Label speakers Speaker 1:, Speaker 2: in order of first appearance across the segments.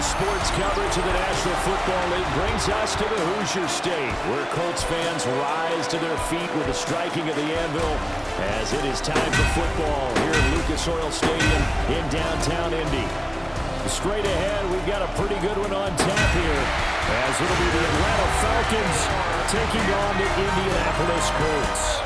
Speaker 1: Sports coverage of the National Football League brings us to the Hoosier State, where Colts fans rise to their feet with the striking of the anvil as it is time for football here at Lucas Oil Stadium in downtown Indy. Straight ahead, we've got a pretty good one on tap here, as it'll be the Atlanta Falcons taking on the Indianapolis Colts.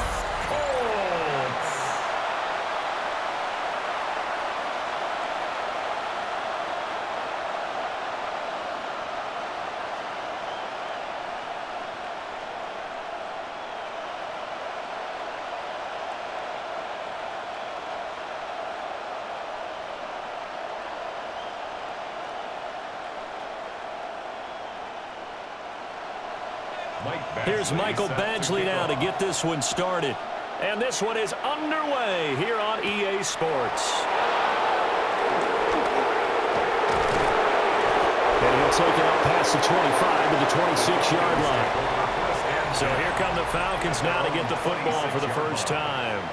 Speaker 1: Here's Michael Badgley now to get this one started. And this one is underway here on EA Sports. And he'll take it up past the 25 to the 26-yard line. So here come the Falcons now to get the football for the first time.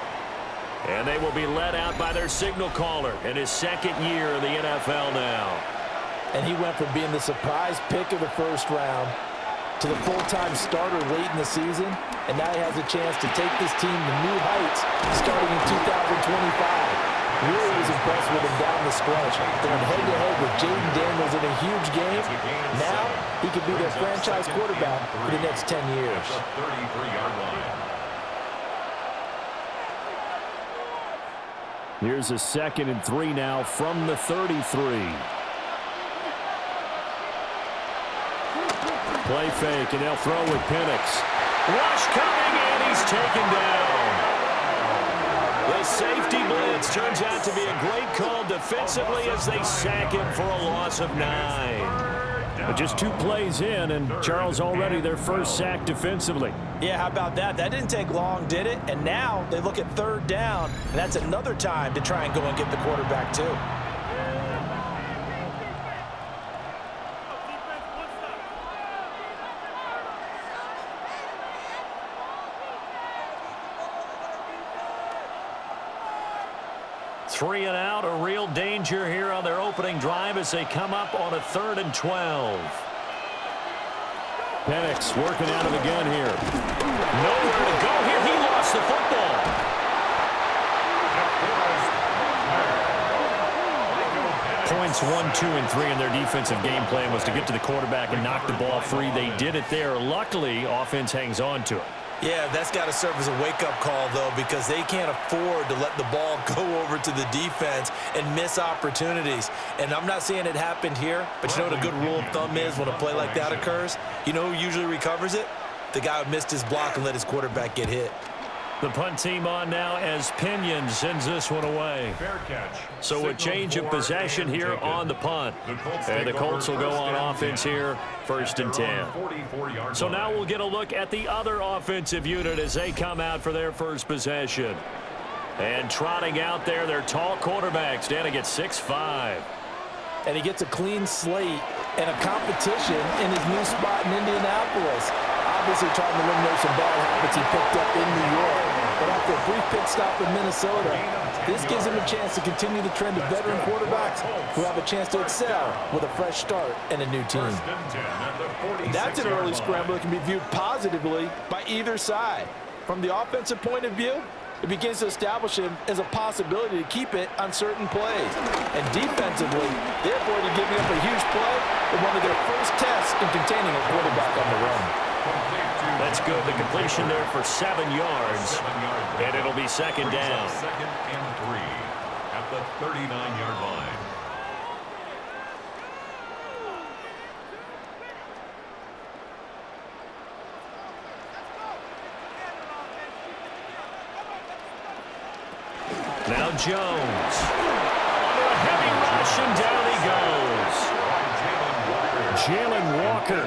Speaker 1: And they will be led out by their signal caller in his second year in the NFL now.
Speaker 2: And he went from being the surprise pick of the first round to the full-time starter late in the season, and now he has a chance to take this team to new heights starting in 2025. Really was impressed with him down the stretch. Going head-to-head with Jaden Daniels in a huge game. Now he could be their franchise quarterback for the next 10 years.
Speaker 1: Here's a 2nd and 3 now from the 33. Play fake, and they'll throw with Penix. Rush coming, and he's taken down. The safety blitz turns out to be a great call defensively as they sack him for a loss of 9. But just 2 plays in, and Charles already their first sack defensively.
Speaker 2: Yeah, how about that? That didn't take long, did it? And now they look at 3rd down, and that's another time to try and go and get the quarterback too.
Speaker 1: Three and out, a real danger here on their opening drive as they come up on a 3rd and 12. Penix working out of the gun here. Nowhere to go here. He lost the football. Points 1, 2, and 3 in their defensive game plan was to get to the quarterback and knock the ball free. They did it there. Luckily, offense hangs on to it.
Speaker 2: Yeah, that's got to serve as a wake-up call, though, because they can't afford to let the ball go over to the defense and miss opportunities. And I'm not saying it happened here, but you know what a good rule of thumb is when a play like that occurs? You know who usually recovers it? The guy who missed his block and let his quarterback get hit.
Speaker 1: The punt team on now as Pinion sends this one away.
Speaker 3: Fair catch.
Speaker 1: So a change of possession here on the punt. And the Colts will go on offense here, 1st and 10. So now we'll get a look at the other offensive unit as they come out for their first possession. And trotting out there, their tall quarterbacks standing at 6'5".
Speaker 2: And he gets a clean slate and a competition in his new spot in Indianapolis. Obviously trying to eliminate some bad habits he picked up in New York. But after a brief pit stop in Minnesota, this gives him a chance to continue the trend of veteran quarterbacks who have a chance to excel with a fresh start and a new team. That's an early scramble that can be viewed positively by either side. From the offensive point of view, it begins to establish him as a possibility to keep it on certain plays. And defensively, they avoided giving up a huge play in one of their first tests in containing a quarterback on the run.
Speaker 1: That's good. The completion there for 7 yards. And it'll be 2nd down.
Speaker 3: 2nd and 3 at the 39-yard line.
Speaker 1: Now Jones. Under a heavy rush, and down he goes. Jalen Walker.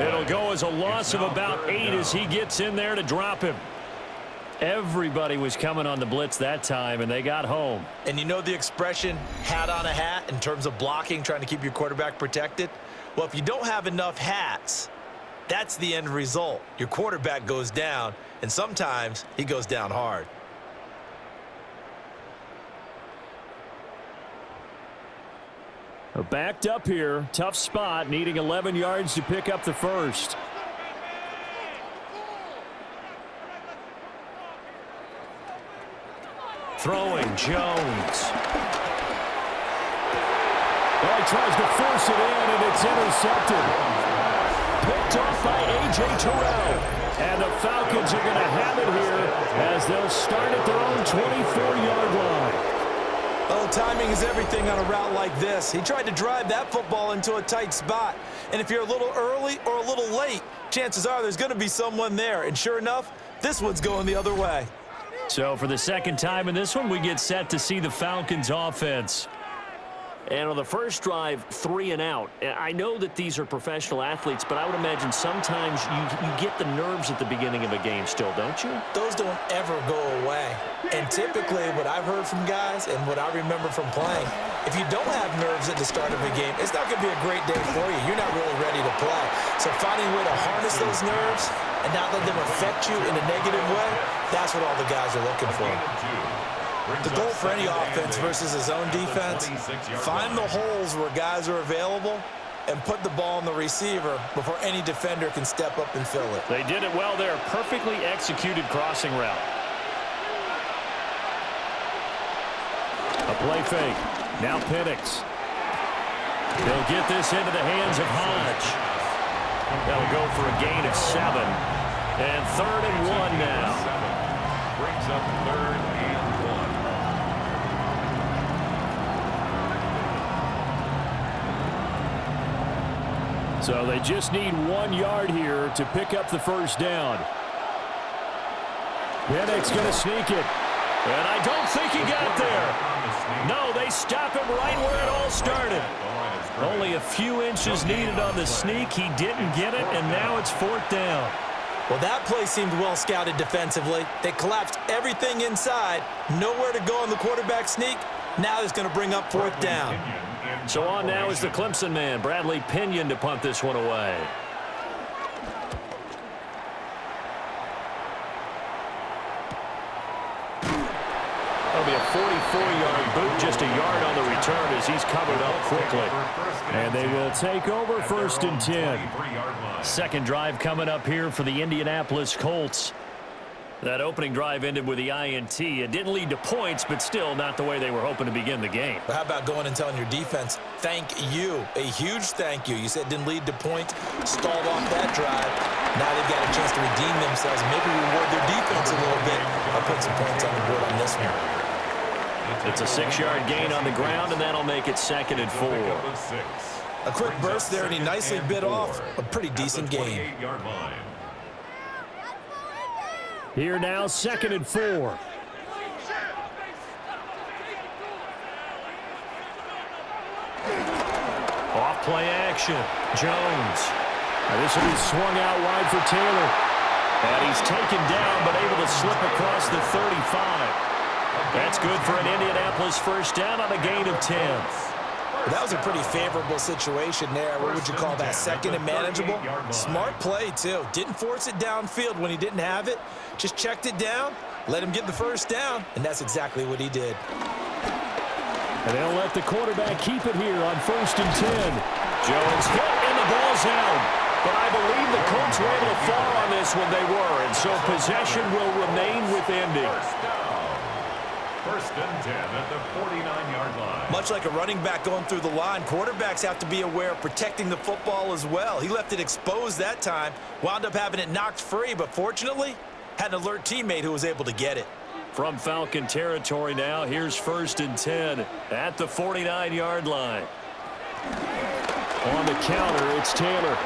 Speaker 1: It'll go as a loss of about 8 as he gets in there to drop him. Everybody was coming on the blitz that time, and they got home.
Speaker 2: And you know the expression, hat on a hat, in terms of blocking, trying to keep your quarterback protected? Well, if you don't have enough hats, that's the end result. Your quarterback goes down, and sometimes he goes down hard.
Speaker 1: Backed up here. Tough spot. Needing 11 yards to pick up the first. Throwing Jones. Well, he tries to force it in, and it's intercepted. Picked off by A.J. Terrell. And the Falcons are going to have it here as they'll start at their own 24-yard line.
Speaker 2: Oh, timing is everything on a route like this. He tried to drive that football into a tight spot. And if you're a little early or a little late, chances are there's going to be someone there. And sure enough, this one's going the other way.
Speaker 1: So for the second time in this one, we get set to see the Falcons offense.
Speaker 4: And on the first drive, 3 and out. I know that these are professional athletes, but I would imagine sometimes you get the nerves at the beginning of a game still, don't you?
Speaker 2: Those don't ever go away. And typically what I've heard from guys and what I remember from playing, if you don't have nerves at the start of a game, it's not going to be a great day for you. You're not really ready to play. So finding a way to harness those nerves and not let them affect you in a negative way, that's what all the guys are looking for. The goal for any offense versus his own defense, find the holes where guys are available and put the ball on the receiver before any defender can step up and fill it.
Speaker 1: They did it well there. Perfectly executed crossing route. A play fake. Now Penix. They'll get this into the hands of Hodge. That'll go for a gain of 7. And 3rd and 1 now.
Speaker 3: Brings up 3rd and 1.
Speaker 1: So they just need 1 yard here to pick up the first down. Penix going to sneak it. And I don't think he got there. No, they stop him right where it all started. Only a few inches needed on the sneak. He didn't get it, and now it's 4th down.
Speaker 2: Well, that play seemed well scouted defensively. They collapsed everything inside. Nowhere to go on the quarterback sneak. Now it's going to bring up 4th down.
Speaker 1: So on now is the Clemson man, Bradley Pinion, to punt this one away. That'll be a 44-yard boot, just a yard on the return as he's covered up quickly. And they will take over 1st and 10. Second drive coming up here for the Indianapolis Colts. That opening drive ended with the INT. It didn't lead to points, but still not the way they were hoping to begin the game.
Speaker 2: But how about going and telling your defense, thank you, a huge thank you. You said it didn't lead to points, stalled off that drive. Now they've got a chance to redeem themselves, maybe reward their defense a little bit. I'll put some points on the board on this one.
Speaker 1: It's a 6-yard gain on the ground, and that'll make it 2nd and 4.
Speaker 2: A quick burst there, and he nicely bit off a pretty decent game.
Speaker 1: Here now, 2nd and 4. Off play action. Jones. Now this will be swung out wide for Taylor. And he's taken down, but able to slip across the 35. That's good for an Indianapolis first down on a gain of 10.
Speaker 2: Well, that was a pretty favorable situation there. What would you call that? 2nd and manageable? Smart play, too. Didn't force it downfield when he didn't have it. Just checked it down, let him get the first down, and that's exactly what he did.
Speaker 1: And they'll let the quarterback keep it here on 1st and 10. Jones hit, and the ball's out. But I believe the Colts were able to fall on this when they were, and so possession will remain with Indy.
Speaker 3: 1st and 10 at the 49-yard line.
Speaker 2: Much like a running back going through the line, quarterbacks have to be aware of protecting the football as well. He left it exposed that time, wound up having it knocked free, but fortunately, had an alert teammate who was able to get it.
Speaker 1: From Falcon territory now, here's 1st and 10 at the 49-yard line. On the counter, it's Taylor.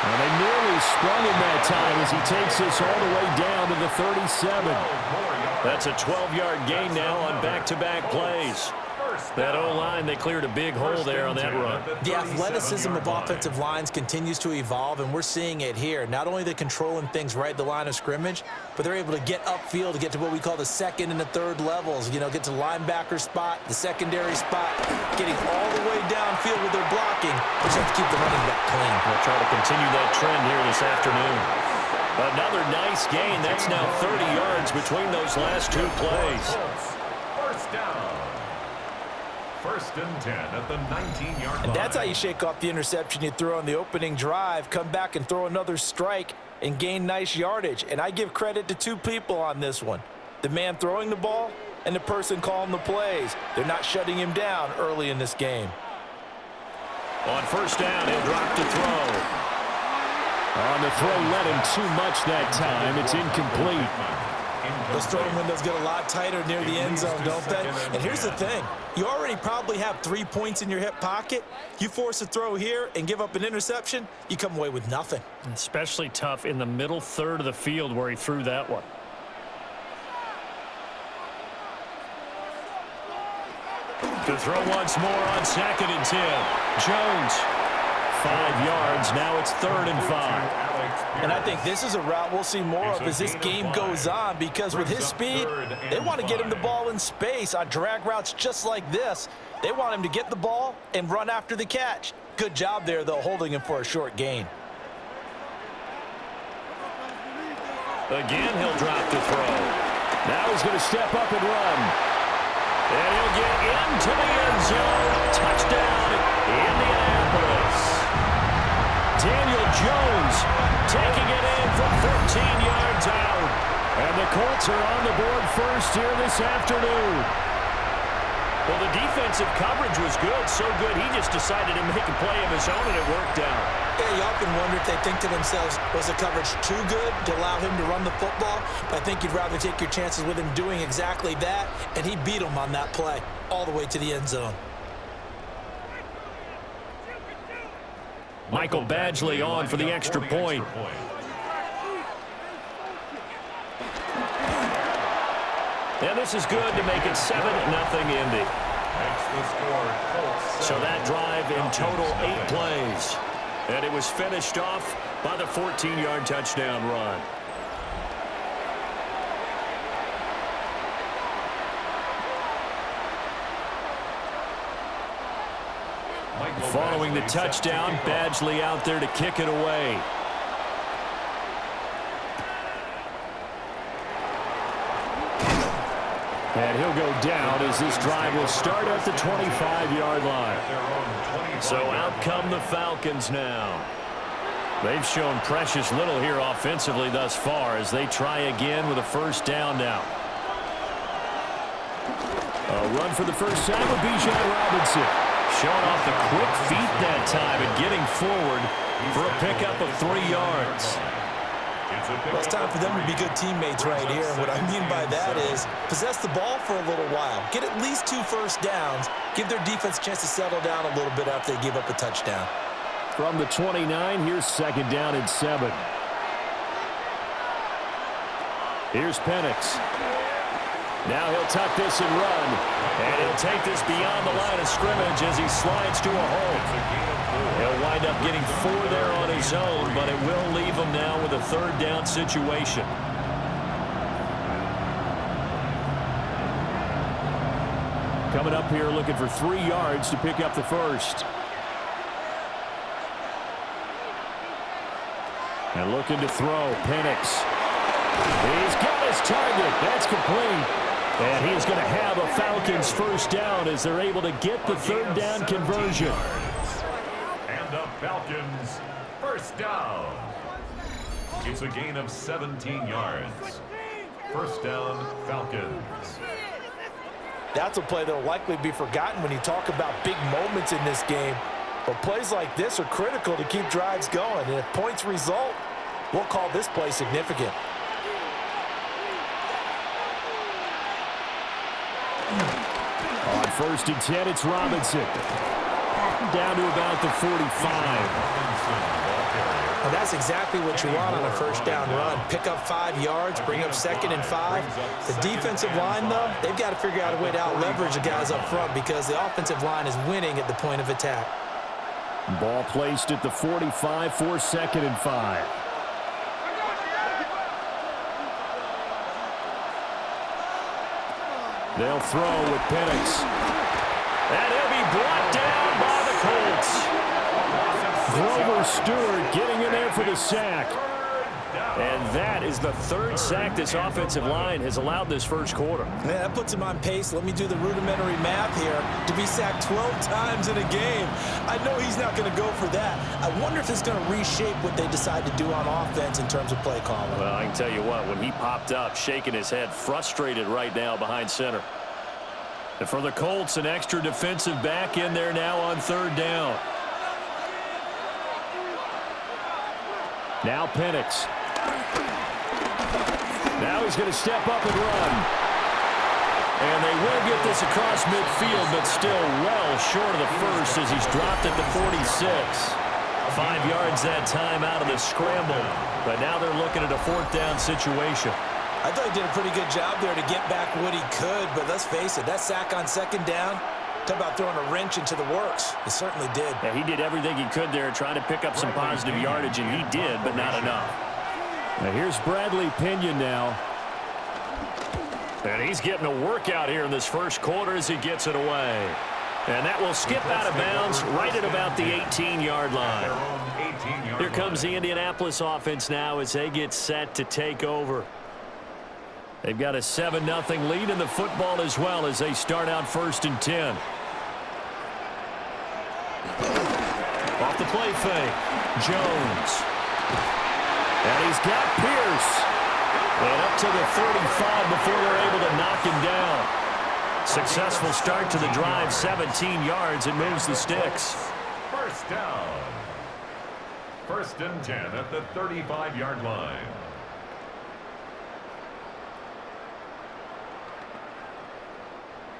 Speaker 1: And they nearly sprung him that time as he takes this all the way down to the 37. That's a 12-yard gain now on back-to-back plays. That O-line, they cleared a big hole there on that run.
Speaker 2: The athleticism of offensive lines continues to evolve, and we're seeing it here. Not only they're controlling things right at the line of scrimmage, but they're able to get upfield to get to what we call the 2nd and the 3rd levels. You know, get to the linebacker spot, the secondary spot, getting all the way downfield with their blocking. They just have to keep the running back clean.
Speaker 1: We'll try to continue that trend here this afternoon. Another nice gain. That's now 30 yards between those last 2 plays.
Speaker 3: First down. First and 10 at the 19-yard line.
Speaker 2: And that's how you shake off the interception you threw on the opening drive, come back and throw another strike and gain nice yardage. And I give credit to two people on this one. The man throwing the ball and the person calling the plays. They're not shutting him down early in this game.
Speaker 1: On first down, he'll drop to throw. On the throw, led him too much that time. It's incomplete.
Speaker 2: Those throwing windows get a lot tighter near the end zone, don't they? And here's the thing. You already probably have 3 points in your hip pocket. You force a throw here and give up an interception, you come away with nothing.
Speaker 4: Especially tough in the middle third of the field where he threw that one.
Speaker 1: To throw once more on 2nd and 10. Jones. 5 yards. Now it's 3rd and 5.
Speaker 2: And I think this is a route we'll see more of as this game goes on, because with his speed, they want to get him the ball in space on drag routes just like this. They want him to get the ball and run after the catch. Good job there, though, holding him for a short gain.
Speaker 1: Again, he'll drop to throw. Now he's going to step up and run. And he'll get into the end zone. Touchdown, Indianapolis. Daniel Jones taking it in from 14 yards out. And the Colts are on the board first here this afternoon.
Speaker 4: Well, the defensive coverage was good, so good he just decided to make a play of his own, and it worked out.
Speaker 2: Yeah, you often wonder if they think to themselves, was the coverage too good to allow him to run the football? But I think you'd rather take your chances with him doing exactly that, and he beat him on that play all the way to the end zone.
Speaker 1: Michael Badgley on for the extra point. And this is good to make it 7-0 Indy. So that drive in total 8 plays. And it was finished off by the 14-yard touchdown run. Following the touchdown, Badgley out there to kick it away. And he'll go down as this drive will start at the 25-yard line. So out come the Falcons now. They've shown precious little here offensively thus far as they try again with a first down now. A run for the first time with Bijan Robinson. Showing off the quick feet that time and getting forward for a pickup of 3 yards.
Speaker 2: Well, it's time for them to be good teammates right here. And what I mean by that is possess the ball for a little while. Get at least 2 first downs. Give their defense a chance to settle down a little bit after they give up a touchdown.
Speaker 1: From the 29, here's 2nd down and 7. Here's Penix. Now he'll tuck this and run. And he'll take this beyond the line of scrimmage as he slides to a hole. He'll wind up getting 4 there on his own, but it will leave him now with a 3rd down situation. Coming up here looking for 3 yards to pick up the first. And looking to throw, Penix. He's got his target. That's complete. And he's going to have a Falcons first down as they're able to get the 3rd down conversion.
Speaker 3: And the Falcons first down. It's a gain of 17 yards. First down, Falcons.
Speaker 2: That's a play that will likely be forgotten when you talk about big moments in this game. But plays like this are critical to keep drives going. And if points result, we'll call this play significant.
Speaker 1: On 1st and 10, it's Robinson. Down to about the 45.
Speaker 2: Well, that's exactly what you want on a first down run. Pick up 5 yards, bring up 2nd and 5. The defensive line, though, they've got to figure out a way to out-leverage the guys up front because the offensive line is winning at the point of attack.
Speaker 1: Ball placed at the 45 for 2nd and 5. They'll throw with Penix. And he'll be brought down by the Colts. Grover Stewart getting in there for the sack. And that is the third sack this offensive line has allowed this first quarter.
Speaker 2: Man, that puts him on pace. Let me do the rudimentary math here. To be sacked 12 times in a game, I know he's not going to go for that. I wonder if it's going to reshape what they decide to do on offense in terms of play calling.
Speaker 1: Well, I can tell you what, when he popped up, shaking his head, frustrated right now behind center. And for the Colts, an extra defensive back in there now on third down. Now Penix. Now he's going to step up and run. And they will get this across midfield, but still well short of the first as he's dropped at the 46. 5 yards that time out of the scramble. But now they're looking at a fourth down situation.
Speaker 2: I thought he did a pretty good job there to get back what he could, but let's face it, that sack on second down, talk about throwing a wrench into the works. It certainly did.
Speaker 1: Yeah, he did everything he could there trying to pick up some positive yardage, and he did, but not enough. Now here's Bradley Pinion now. And he's getting a workout here in this first quarter as he gets it away. And that will skip out of bounds right at about the 18-yard line. Here comes the Indianapolis offense now as they get set to take over. They've got a 7-0 lead in the football as well as they start out 1st and 10. Off the play fake. Jones. And he's got Pierce. And up to the 35 before they're able to knock him down. Successful start to the drive, 17 yards. It moves the sticks.
Speaker 3: First down. 1st and 10 at the 35-yard line.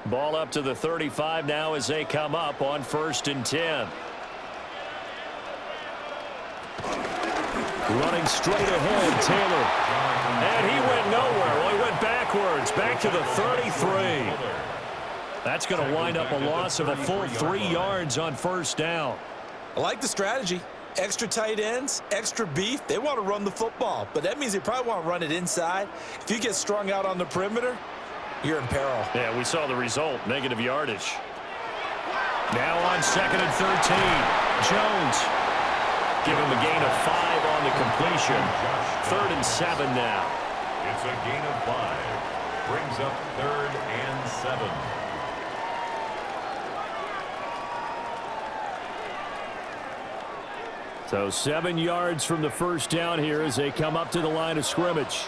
Speaker 1: Ball up to the 35 now as they come up on 1st and 10. Running straight ahead, Taylor. And he went nowhere. Well, he went backwards, back to the 33. That's going to wind up a loss of a full 3 yards on 1st down.
Speaker 2: I like the strategy. Extra tight ends, extra beef. They want to run the football, but that means they probably want to run it inside. If you get strung out on the perimeter, you're in peril.
Speaker 1: Yeah, we saw the result, negative yardage. Now on 2nd and 13, Jones. Give him a gain of 5 on the completion. 3rd and 7 now.
Speaker 3: It's a gain of 5. Brings up 3rd and 7.
Speaker 1: So 7 yards from the first down here as they come up to the line of scrimmage.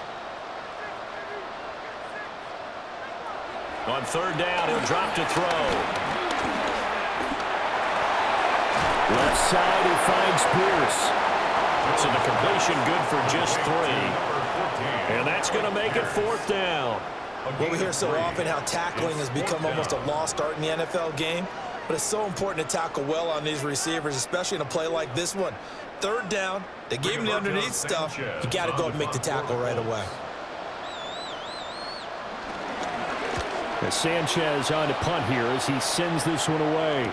Speaker 1: On 3rd down, he'll drop to throw. Left side, he finds Pierce. So the completion good for just 3. And that's going to make it 4th down.
Speaker 2: Well, we hear so often how tackling has become almost a lost art in the NFL game. But it's so important to tackle well on these receivers, especially in a play like this one. 3rd down, they gave him the underneath stuff. You got to go and make the tackle right away.
Speaker 1: Sanchez on to punt here as he sends this one away.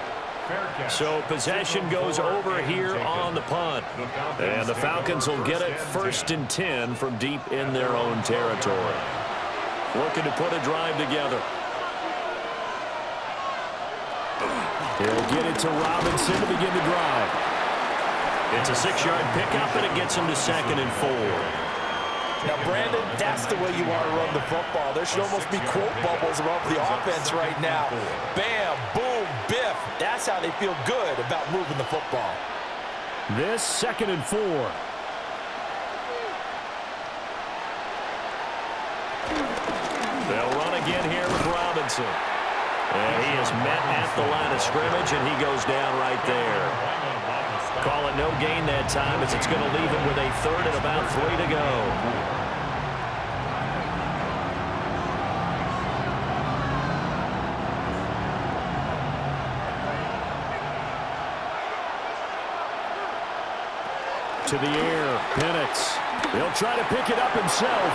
Speaker 1: So possession goes over here on the punt. And the Falcons will get it 1st and 10 from deep in their own territory. Looking to put a drive together. He'll get it to Robinson to begin the drive. It's a 6-yard pickup, and it gets him to 2nd and 4.
Speaker 2: Now, Brandon, that's the way you want to run the football. There should almost be quote bubbles above the offense right now. Bam, boom, biff. That's how they feel good about moving the football.
Speaker 1: This 2nd and 4. They'll run again here with Robinson. And he is met at the line of scrimmage, and he goes down right there. Call it no gain that time as it's going to leave him with a 3rd and about 3 to go. To the air, Penix. He'll try to pick it up himself.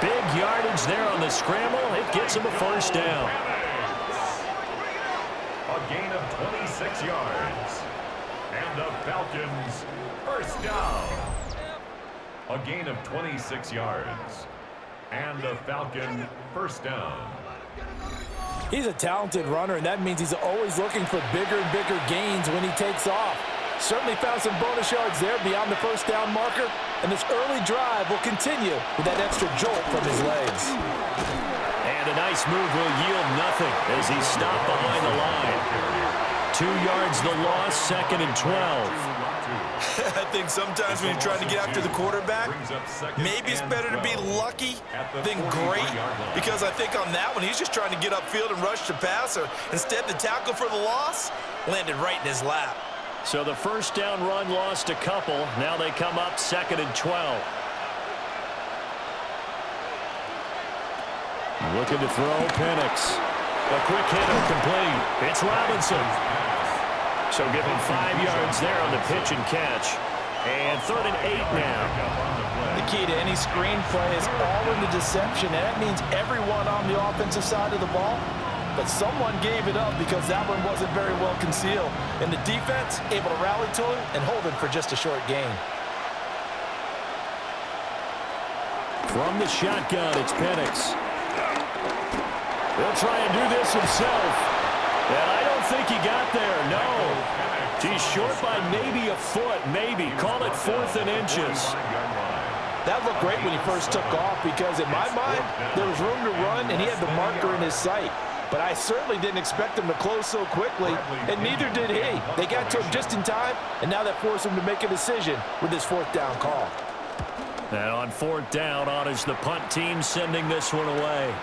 Speaker 1: Big yardage there on the scramble. It gets him a 1st down.
Speaker 3: A gain of 26 yards. And the Falcons 1st down. A gain of 26 yards. And the Falcon 1st down.
Speaker 2: He's a talented runner, and that means he's always looking for bigger and bigger gains when he takes off. Certainly found some bonus yards there beyond the first down marker, and this early drive will continue with that extra jolt from his legs.
Speaker 1: And a nice move will yield nothing as he stopped behind the line. 2 yards the loss, 2nd and 12.
Speaker 5: I think sometimes when you're trying to get after the quarterback, maybe it's better to be lucky than great, because I think on that one, he's just trying to get upfield and rush the passer. Instead, the tackle for the loss landed right in his lap.
Speaker 1: So the first down run lost a couple. Now they come up 2nd and 12. Looking to throw, Penix. A quick hitter complete. It's Robinson. So give him 5 yards there on the pitch and catch. And 3rd and 8 now.
Speaker 2: The key to any screen play is all in the deception, and that means everyone on the offensive side of the ball. But someone gave it up because that one wasn't very well concealed. And the defense able to rally to it and hold it for just a short gain.
Speaker 1: From the shotgun, it's Penix. He'll try and do this himself. And I don't think he got there, no. He's short by maybe a foot, maybe. Call it 4th and inches.
Speaker 2: That looked great when he first took off because, in my mind, there was room to run and he had the marker in his sight. But I certainly didn't expect him to close so quickly, and neither did he. They got to him just in time, and now that forced him to make a decision with his 4th down call.
Speaker 1: And on 4th down, honors the punt team sending this one away.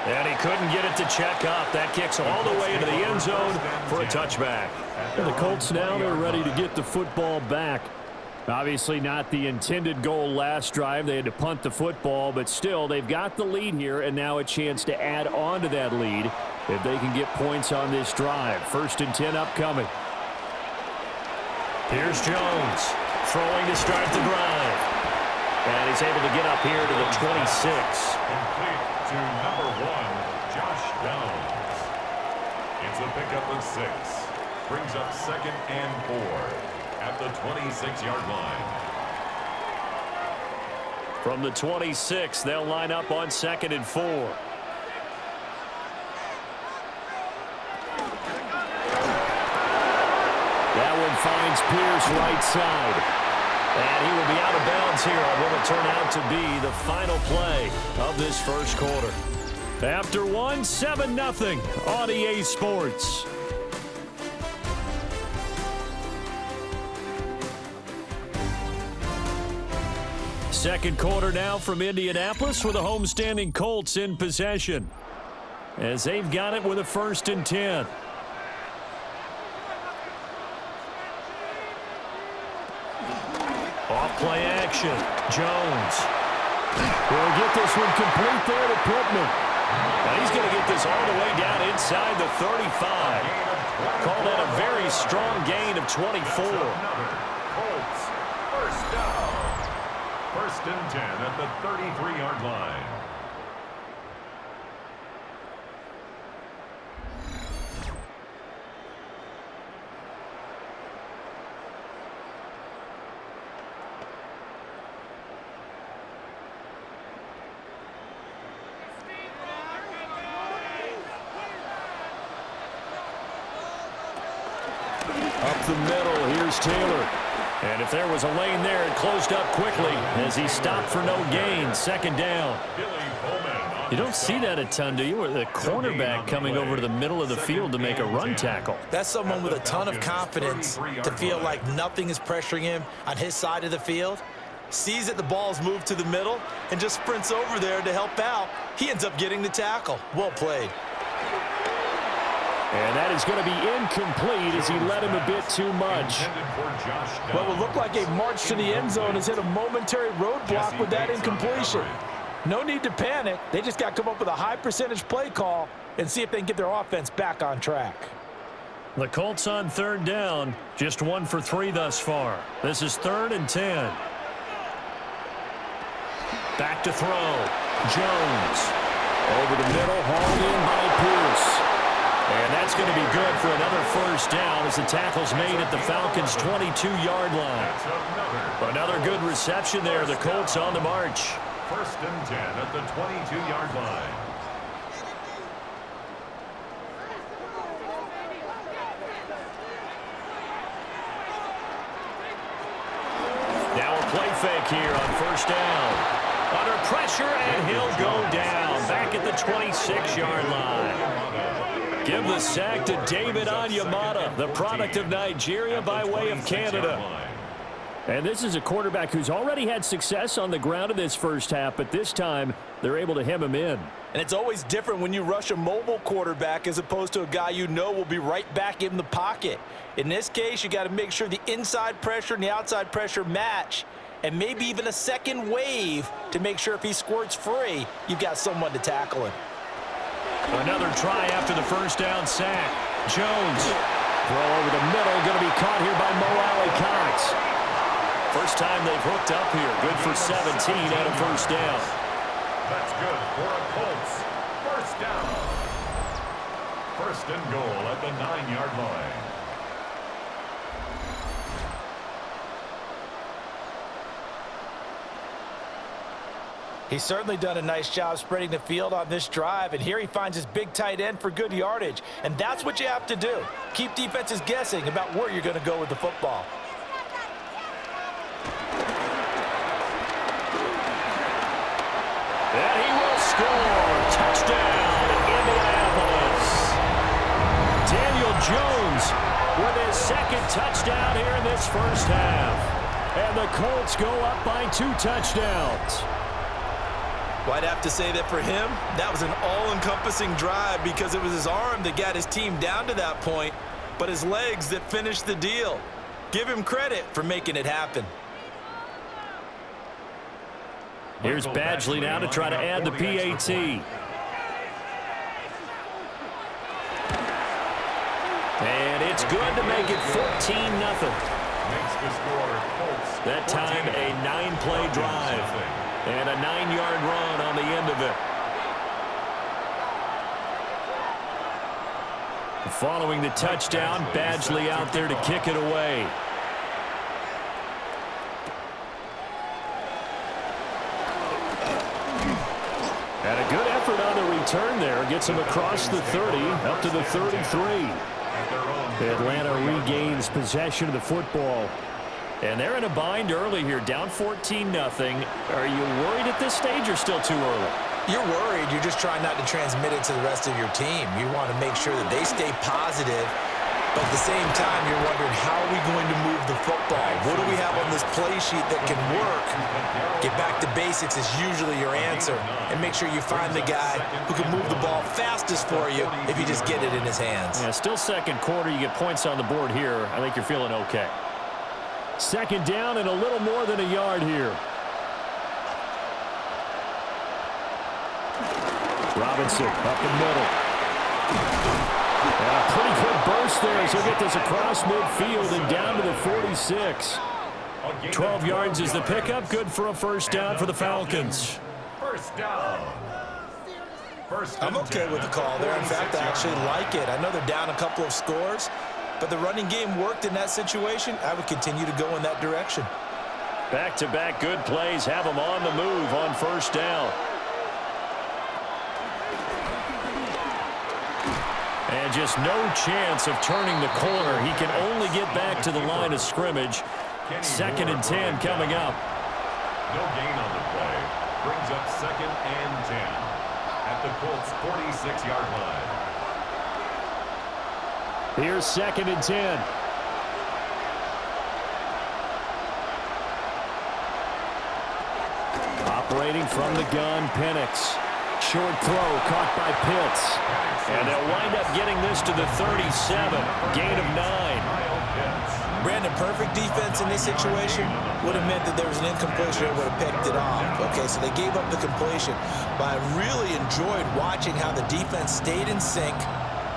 Speaker 1: And he couldn't get it to check up. That kicks all the way into the end zone for a touchback. And the Colts now, they're ready to get the football back. Obviously not the intended goal last drive. They had to punt the football, but still, they've got the lead here, and now a chance to add on to that lead if they can get points on this drive. 1st and 10 upcoming. Here's Jones throwing to start the drive. And he's able to get up here to the 26.
Speaker 3: Complete to number 1, Josh Downs. It's a pickup of 6. Brings up 2nd and 4. At the 26-yard line.
Speaker 1: From the 26, they'll line up on 2nd and 4. That one finds Pierce right side. And he will be out of bounds here on what will turn out to be the final play of this first quarter. After one, 7-0 on EA Sports. Second quarter now from Indianapolis with the homestanding Colts in possession as they've got it with a 1st and 10. Off play action. Jones will get this one complete there to Pittman. And he's going to get this all the way down inside the 35. Call that a very strong gain of 24.
Speaker 3: Colts, 1st down. 1st and 10 at the 33-yard line.
Speaker 1: Up the middle, here's Taylor. And if there was a lane there, it closed up quickly as he stopped for no gain. 2nd down. You don't see that a ton, do you? Or the cornerback coming over to the middle of the field to make a run tackle.
Speaker 2: That's someone with a ton of confidence to feel like nothing is pressuring him on his side of the field. Sees that the ball's moved to the middle and just sprints over there to help out. He ends up getting the tackle. Well played.
Speaker 1: And that is going to be incomplete as he led him a bit too much.
Speaker 2: What will look like a march to the end zone has hit a momentary roadblock with that incompletion. No need to panic. They just got to come up with a high percentage play call and see if they can get their offense back on track.
Speaker 1: The Colts on 3rd down, just 1 for 3 thus far. This is 3rd and 10. Back to throw. Jones. Over the middle, hauled in by Pierce. And that's going to be good for another 1st down as the tackle's made at the Falcons' 22-yard line. Another good reception there. The Colts on the march.
Speaker 3: 1st and 10 at the 22-yard line.
Speaker 1: fake here on first down. Under pressure, and he'll go down back at the 26-yard line. Give the sack to David Onyemata, the product of Nigeria by way of Canada. And this is a quarterback who's already had success on the ground in this first half, but this time they're able to hem him in.
Speaker 2: And it's always different when you rush a mobile quarterback as opposed to a guy you know will be right back in the pocket. In this case, you got to make sure the inside pressure and the outside pressure match, and maybe even a second wave to make sure if he squirts free, you've got someone to tackle him.
Speaker 1: Another try after the first down sack. Jones, throw over the middle, going to be caught here by Mo Alley-Cox. First time they've hooked up here. Good for 17 and a first down.
Speaker 3: That's good for a Colts. First down. First and goal at the 9-yard line.
Speaker 2: He's certainly done a nice job spreading the field on this drive, and here he finds his big tight end for good yardage. And that's what you have to do. Keep defenses guessing about where you're going to go with the football.
Speaker 1: And he will score. Touchdown, Indianapolis. Daniel Jones with his second touchdown here in this first half. And the Colts go up by 2 touchdowns.
Speaker 5: Well, I'd have to say that for him, that was an all-encompassing drive because it was his arm that got his team down to that point, but his legs that finished the deal. Give him credit for making it happen.
Speaker 1: Here's Badgley now to try to add the PAT. And it's good to make it 14-0. That time a 9-play drive. And a 9-yard run on the end of it. Following the touchdown, Badgley out there to kick it away. And a good effort on the return there. Gets him across the 30, up to the 33. Atlanta regains possession of the football. And they're in a bind early here, down 14-0. Are you worried at this stage or still too early?
Speaker 2: You're worried. You're just trying not to transmit it to the rest of your team. You want to make sure that they stay positive, but at the same time, you're wondering, how are we going to move the football? What do we have on this play sheet that can work? Get back to basics is usually your answer, and make sure you find the guy who can move the ball fastest for you if you just get it in his hands.
Speaker 1: Yeah, still second quarter. You get points on the board here. I think you're feeling okay. Second down and a little more than a yard here. Robinson up the middle. And a pretty good burst there as he'll get this across midfield and down to the 46. 12 yards is the pickup. Good for a first down for the Falcons.
Speaker 3: First down.
Speaker 2: I'm okay with the call there. In fact, I actually like it. I know they're down a couple of scores, but the running game worked in that situation. I would continue to go in that direction.
Speaker 1: Back-to-back good plays have him on the move on first down. And just no chance of turning the corner. He can only get back to the line of scrimmage. Second and 10 coming up.
Speaker 3: No gain on the play. Brings up second and 10 at the Colts' 46-yard line.
Speaker 1: Here's second and 10. Operating from the gun, Penix. Short throw caught by Pitts. And they'll wind up getting this to the 37. Gain of 9.
Speaker 2: Brandon, perfect defense in this situation would have meant that there was an incompletion and would have picked it off. Okay, so they gave up the completion. But I really enjoyed watching how the defense stayed in sync,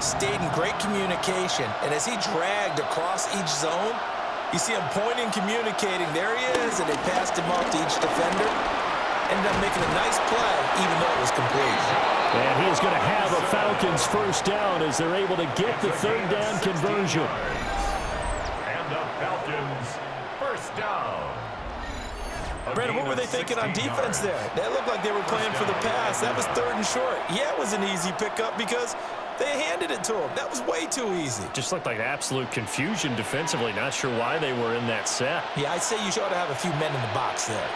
Speaker 2: stayed in great communication, and as he dragged across each zone, you see him pointing, communicating. There he is, and they passed him off to each defender. Ended up making a nice play, even though it was complete.
Speaker 1: And he is going to have a Falcons first down as they're able to get the third down conversion.
Speaker 3: And the Falcons first down.
Speaker 2: Brandon, what were they thinking on defense there? They looked like they were playing for the pass. That was third and short. Yeah, it was an easy pickup because
Speaker 5: They handed it to him. That was way too easy.
Speaker 4: Just looked like absolute confusion defensively. Not sure why they were in that set.
Speaker 5: Yeah, I'd say you ought to have a few men in the box there.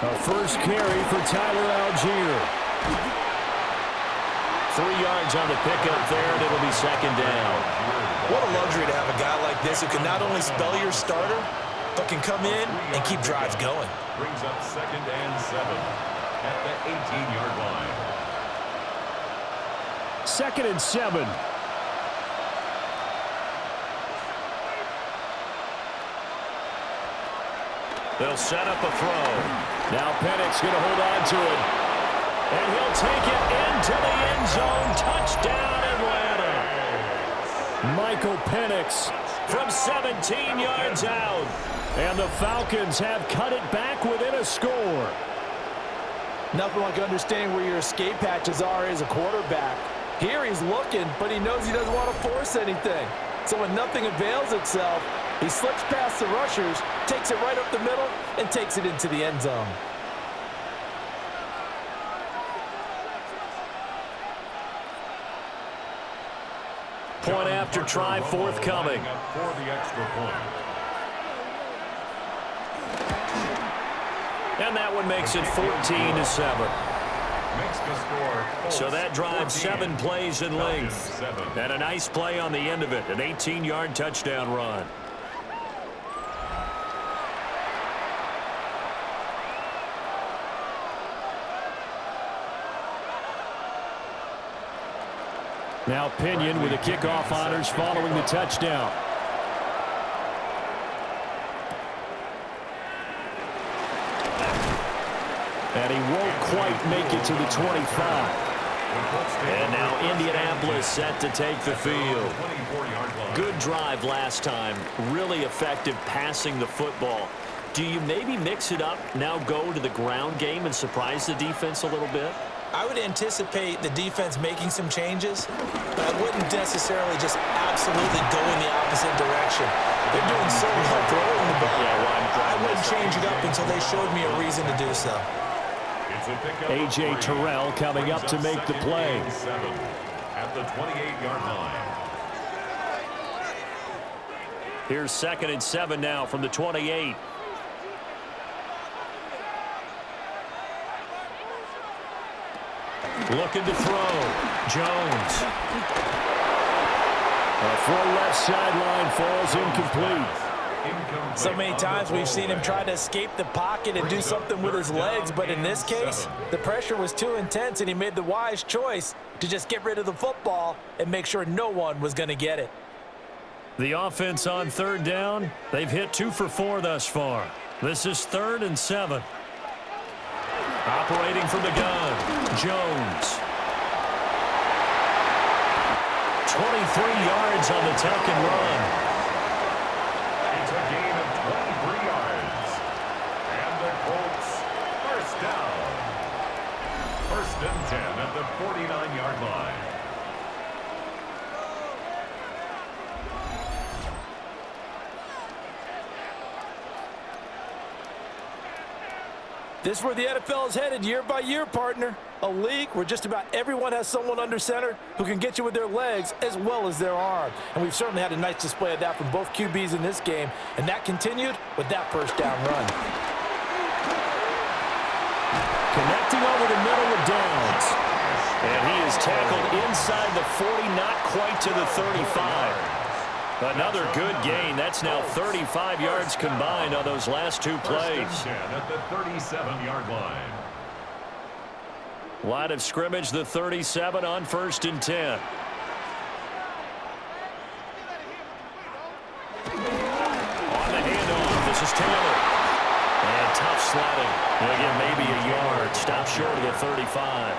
Speaker 1: A first carry for Tyler Algier.
Speaker 4: 3 yards on the pickup there, and it'll be second down.
Speaker 5: What a luxury to have a guy like this who can not only spell your starter, but can come in and keep drives going.
Speaker 3: Brings up 2nd and 7 at the 18-yard line.
Speaker 1: 2nd and 7.
Speaker 4: They'll set up a throw.
Speaker 1: Now Penix going to hold on to it. And he'll take it into the end zone. Touchdown, Atlanta. Michael Penix from 17 yards out. And the Falcons have cut it back within a score.
Speaker 2: Nothing like understanding where your escape hatches are as a quarterback. Here he's looking, but he knows he doesn't want to force anything. So when nothing avails itself, he slips past the rushers, takes it right up the middle, and takes it into the end zone.
Speaker 4: Point after try forthcoming.
Speaker 3: For the extra point.
Speaker 4: And that one makes it 14-7.
Speaker 3: Makes the score.
Speaker 4: So that drives 7 plays in length.
Speaker 3: 7.
Speaker 4: And a nice play on the end of it, an 18-yard touchdown run.
Speaker 1: Now Pinion with the kickoff honors following the touchdown. And he won't quite make it to the 25.
Speaker 4: And now Indianapolis set to take the field. Good drive last time. Really effective passing the football. Do you maybe mix it up, now go to the ground game and surprise the defense a little bit?
Speaker 5: I would anticipate the defense making some changes, but I wouldn't necessarily just absolutely go in the opposite direction. They're doing so well throwing the ball. I wouldn't change it up until they showed me a reason to do so.
Speaker 1: A.J. Terrell coming up to make the play.
Speaker 3: At the 28-yard line.
Speaker 4: Here's 2nd and 7 now from the 28. Looking to throw. Jones.
Speaker 1: A full left sideline falls incomplete.
Speaker 2: So many times we've seen him try to escape the pocket and do something with his legs, but in this case, the pressure was too intense and he made the wise choice to just get rid of the football and make sure no one was going to get it.
Speaker 4: The offense on 3rd down, they've hit 2 for 4 thus far. This is 3rd and 7. Operating from the gun, Jones. 23 yards on the tuck and run.
Speaker 3: It's a gain of 23 yards. And the Colts, first down. 1st and 10 at the 49-yard line.
Speaker 2: This is where the NFL is headed year by year, partner. A league where just about everyone has someone under center who can get you with their legs as well as their arm. And we've certainly had a nice display of that from both QBs in this game, and that continued with that first down run.
Speaker 1: Connecting over the middle with Downs.
Speaker 4: And he is tackled inside the 40, not quite to the 35. Another good gain. That's now 35 yards combined on those last 2 plays.
Speaker 3: 1st and 10 at the 37-yard line.
Speaker 4: Line of scrimmage, the 37 on 1st and 10. On the handoff, this is Taylor. And tough sledding. Again, maybe a yard. Stop short of the 35.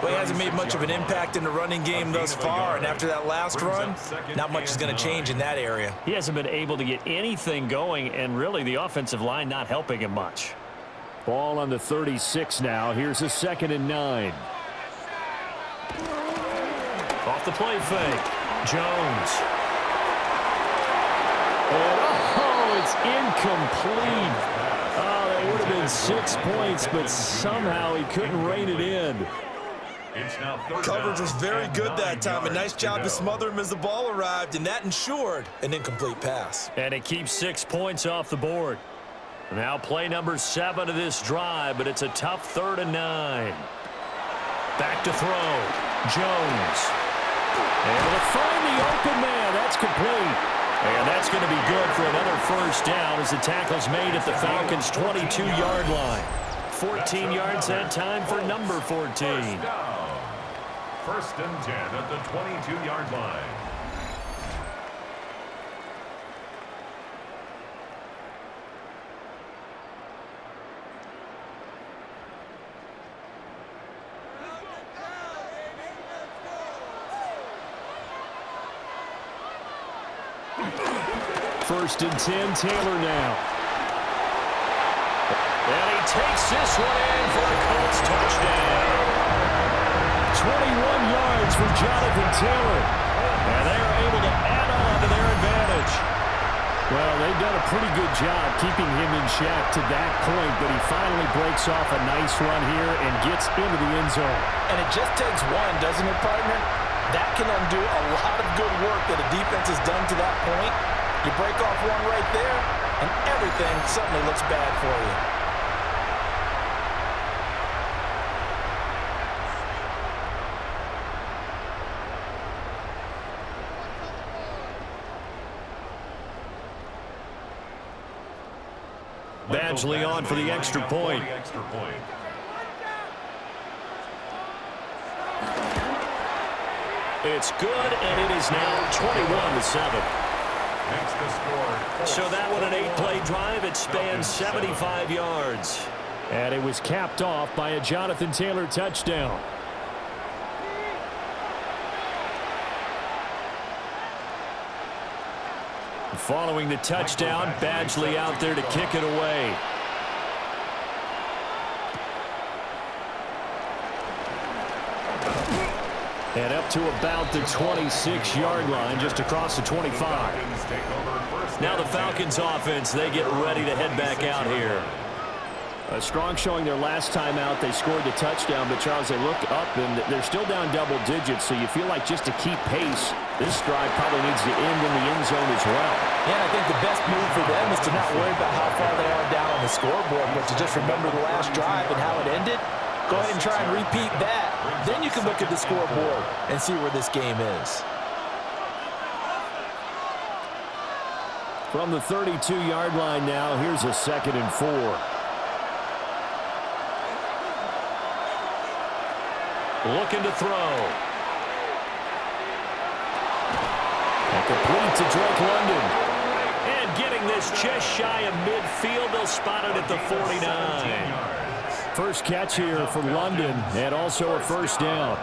Speaker 5: Well, he hasn't made much of an impact in the running game thus far, and after that last run, not much is going to change in that area.
Speaker 4: He hasn't been able to get anything going, and really the offensive line not helping him much.
Speaker 1: Ball on the 36 now. Here's a 2nd and 9.
Speaker 4: Off the play fake. Jones.
Speaker 1: And it's incomplete. Oh, that would have been 6 points, but somehow he couldn't rein it in.
Speaker 3: It's now third
Speaker 5: Coverage
Speaker 3: down
Speaker 5: was very
Speaker 3: and
Speaker 5: good
Speaker 3: 9
Speaker 5: that time. A
Speaker 3: yards
Speaker 5: nice job to smother him as the ball arrived, and that ensured an incomplete pass.
Speaker 4: And it keeps 6 points off the board. Now play number 7 of this drive, but it's a tough 3rd and 9. Back to throw. Jones. Able to find the open man. That's complete. And that's going to be good for another first down as the tackle's made at the Falcons' 22-yard line. 14 yards that time for number 14.
Speaker 3: First and 10 at the 22-yard line.
Speaker 1: First and 10, Taylor now.
Speaker 4: And he takes this one in for a Colts touchdown.
Speaker 1: 21 yards for Jonathan Taylor.
Speaker 4: And they are able to add on to their advantage.
Speaker 1: Well, they've done a pretty good job keeping him in check to that point, but he finally breaks off a nice run here and gets into the end zone.
Speaker 2: And it just takes one, doesn't it, partner? That can undo a lot of good work that a defense has done to that point. You break off one right there, and everything suddenly looks bad for you.
Speaker 4: Badgley on for the extra point. It's good, and it is now 21-7. So that one, an 8-play drive. It spans 75 yards.
Speaker 1: And it was capped off by a Jonathan Taylor touchdown.
Speaker 4: Following the touchdown, Badgley out there to kick it away.
Speaker 1: And up to about the 26-yard line, just across the 25.
Speaker 4: Now the Falcons offense, they get ready to head back out here.
Speaker 1: A strong showing their last time out. They scored the touchdown, but Charles, they look up and they're still down double digits, so you feel like just to keep pace, this drive probably needs to end in the end zone as well.
Speaker 2: Yeah, and I think the best move for them is to not worry about how far they are down on the scoreboard, but to just remember the last drive and how it ended. Go ahead and try and repeat that. Then you can look at the scoreboard and see where this game is.
Speaker 1: From the 32-yard line now, here's a 2nd and 4.
Speaker 4: Looking to throw.
Speaker 1: And complete to Drake London.
Speaker 4: And getting this just shy of midfield. They'll spot it at the 49.
Speaker 1: First catch here for London, and also a first down.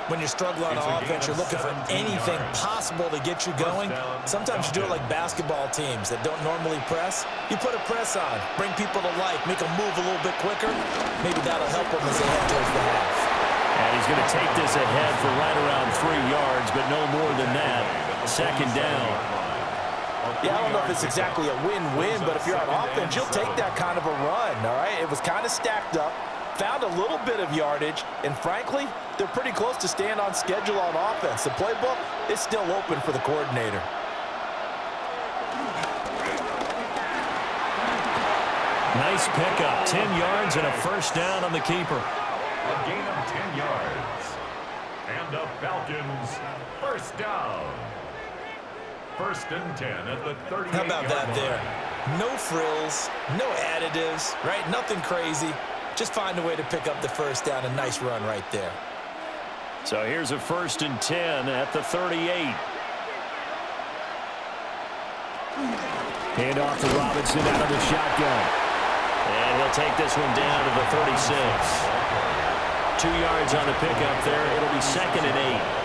Speaker 5: When you're struggling on offense, you're looking for anything possible to get you going. Sometimes you do it like basketball teams that don't normally press. You put a press on, bring people to life, make them move a little bit quicker. Maybe that'll help them as they head towards the half.
Speaker 4: And he's going to take this ahead for right around 3 yards, but no more than that. 2nd down.
Speaker 2: Yeah, I don't know if it's exactly a win-win, but if you're on offense, you'll take that kind of a run, all right? It was kind of stacked up, found a little bit of yardage, and frankly, they're pretty close to staying on schedule on offense. The playbook is still open for the coordinator.
Speaker 4: Nice pickup, 10 yards and a first down on the keeper.
Speaker 3: A gain of 10 yards. And the Falcons, first down. First and 10 at the 38-yard line.
Speaker 5: How about that there? No frills, no additives, right? Nothing crazy. Just find a way to pick up the first down. A nice run right there.
Speaker 4: So here's a 1st and 10 at the 38.
Speaker 1: Hand off to Robinson out of the shotgun.
Speaker 4: And he'll take this one down to the 36. 2 yards on the pickup there. It'll be 2nd and 8.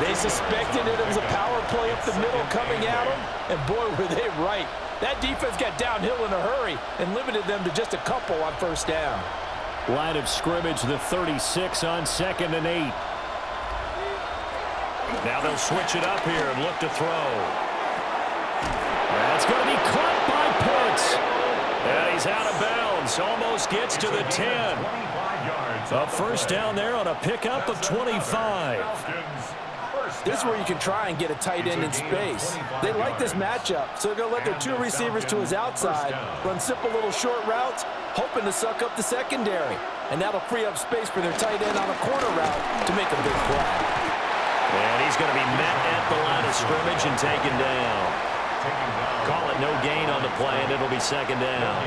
Speaker 2: They suspected it was a power play up the middle coming at them, and boy, were they right. That defense got downhill in a hurry and limited them to just a couple on first down.
Speaker 1: Line of scrimmage, the 36 on 2nd and 8.
Speaker 4: Now they'll switch it up here and look to throw.
Speaker 1: That's going to be caught by Pitts.
Speaker 4: And he's out of bounds. Almost gets to the 10.
Speaker 1: A first down there on a pickup of 25.
Speaker 2: This is where you can try and get a tight end in space. They like this matchup, so they're going to let their two receivers to his outside run simple little short routes, hoping to suck up the secondary. And that'll free up space for their tight end on a corner route to make a big play.
Speaker 4: And he's going to be met at the line of scrimmage and taken down. Call it no gain on the play, and it'll be second down.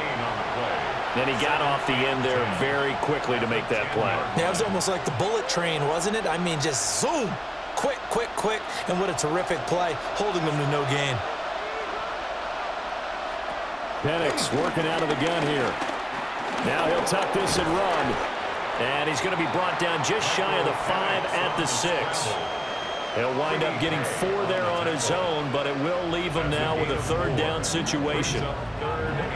Speaker 4: And he got off the end there very quickly to make that play.
Speaker 2: Yeah, it was almost like the bullet train, wasn't it? I mean, just zoom. Quick, quick, quick. And what a terrific play, holding them to no gain.
Speaker 1: Penix working out of the gun here. Now he'll tuck this and run.
Speaker 4: And he's going to be brought down just shy of the 5 at the 6. He'll wind up getting 4 there on his own, but it will leave him now with a third down situation.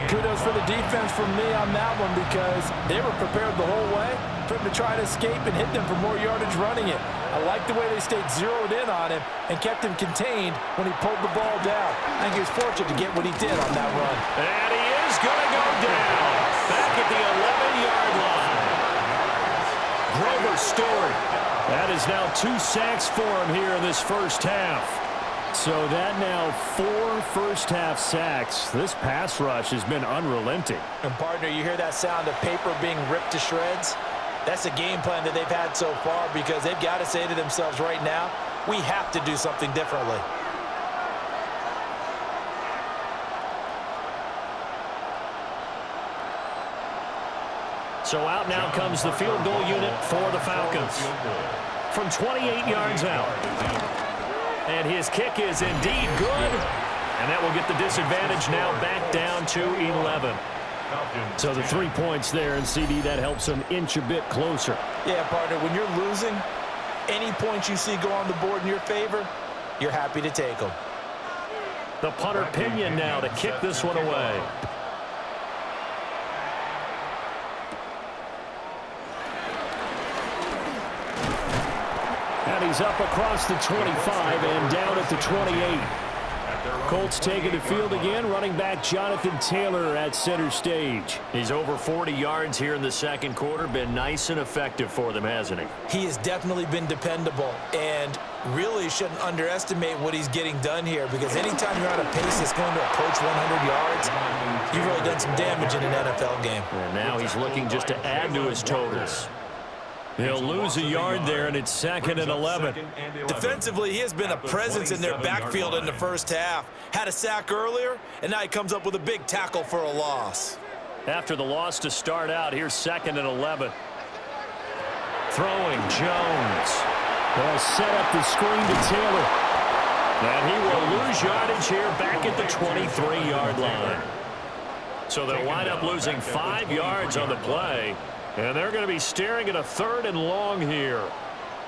Speaker 2: Kudos for the defense from me on that one, because they were prepared the whole way for him to try to escape and hit them for more yardage running it. I like the way they stayed zeroed in on him and kept him contained when he pulled the ball down. I think he was fortunate to get what he did on that run.
Speaker 4: And he is going to go down back at the 11-yard line. Grover Stewart.
Speaker 1: That is now 2 sacks for him here in this first half. So that now 4 first-half sacks. This pass rush has been unrelenting.
Speaker 2: And, partner, you hear that sound of paper being ripped to shreds? That's the game plan that they've had so far, because they've got to say to themselves right now, we have to do something differently.
Speaker 4: So out now comes the field goal unit for the Falcons. From 28 yards out. And his kick is indeed good. And that will get the disadvantage now back down to 11.
Speaker 1: So the 3 points there, and CD, that helps them inch a bit closer.
Speaker 2: Yeah, partner, when you're losing, any points you see go on the board in your favor, you're happy to take them.
Speaker 4: The punter Pinion now to kick this one away.
Speaker 1: And he's up across the 25 and down at the 28. Colts taking the field again. Running back Jonathan Taylor at center stage.
Speaker 4: He's over 40 yards here in the second quarter. Been nice and effective for them, hasn't he?
Speaker 2: He has definitely been dependable, and really shouldn't underestimate what he's getting done here, because anytime you're on a pace that's going to approach 100 yards, you've really done some damage in an NFL game.
Speaker 4: And now he's looking just to add to his totals.
Speaker 1: He'll lose a yard there, and it's 2nd and 11.
Speaker 5: Defensively, he has been a presence in their backfield in the first half. Had a sack earlier, and now he comes up with a big tackle for a loss.
Speaker 4: After the loss to start out, here's 2nd and 11. Throwing Jones.
Speaker 1: They'll set up the screen to Taylor.
Speaker 4: And he will lose yardage here back at the 23-yard line. So they'll wind up losing 5 yards on the play. And they're going to be staring at a 3rd and long here.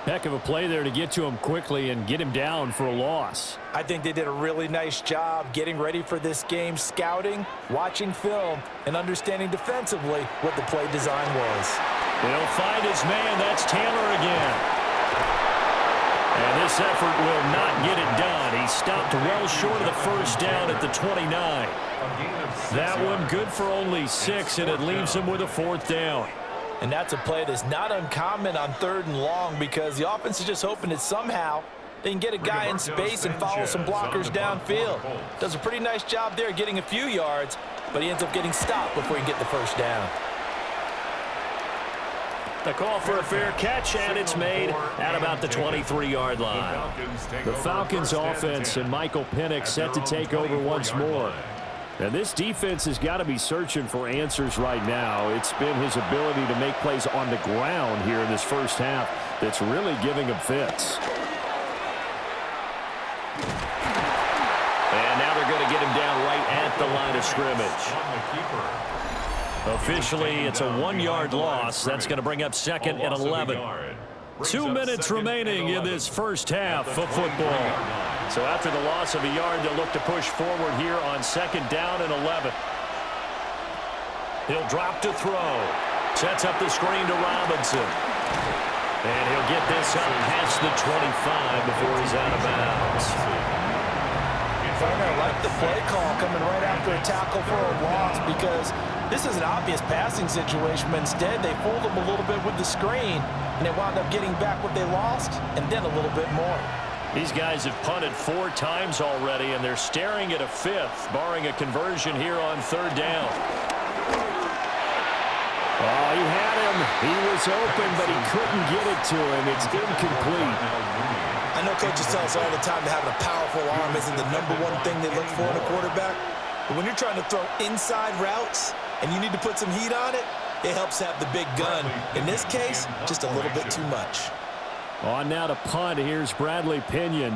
Speaker 1: Heck of a play there to get to him quickly and get him down for a loss.
Speaker 2: I think they did a really nice job getting ready for this game, scouting, watching film, and understanding defensively what the play design was.
Speaker 1: They'll find his man. That's Taylor again. And this effort will not get it done. He stopped well short of the first down at the 29. That one good for only 6, and it leaves him with a 4th down.
Speaker 2: And that's a play that's not uncommon on 3rd and long, because the offense is just hoping that somehow they can get a guy in space and follow some blockers downfield. Does a pretty nice job there getting a few yards, but he ends up getting stopped before he can get the first down.
Speaker 4: The call for a fair catch, and it's made at about the 23-yard line.
Speaker 1: The Falcons offense and Michael Penix set to take over once more. And this defense has got to be searching for answers right now. It's been his ability to make plays on the ground here in this first half that's really giving him fits.
Speaker 4: And now they're going to get him down right at the line of scrimmage. Officially, it's a 1-yard loss. That's going to bring up 2nd and 11.
Speaker 1: 2 minutes remaining in this first half of football.
Speaker 4: So after the loss of a yard, they'll look to push forward here on 2nd down and 11. He'll drop to throw. Sets up the screen to Robinson. And he'll get this up past the 25 before he's out of bounds.
Speaker 2: Trainer, I like the play call coming right after a tackle for a loss because this is an obvious passing situation, but instead they fooled them a little bit with the screen, and they wound up getting back what they lost and then a little bit more.
Speaker 4: These guys have punted 4 times already, and they're staring at a 5th, barring a conversion here on 3rd down.
Speaker 1: Oh, he had him. He was open, but he couldn't get it to him. It's incomplete.
Speaker 5: I know coaches tell us all the time that having a powerful arm isn't the #1 thing they look for in a quarterback. But when you're trying to throw inside routes and you need to put some heat on it, it helps have the big gun. In this case, just a little bit too much.
Speaker 1: On now to punt. Here's Bradley Pinion.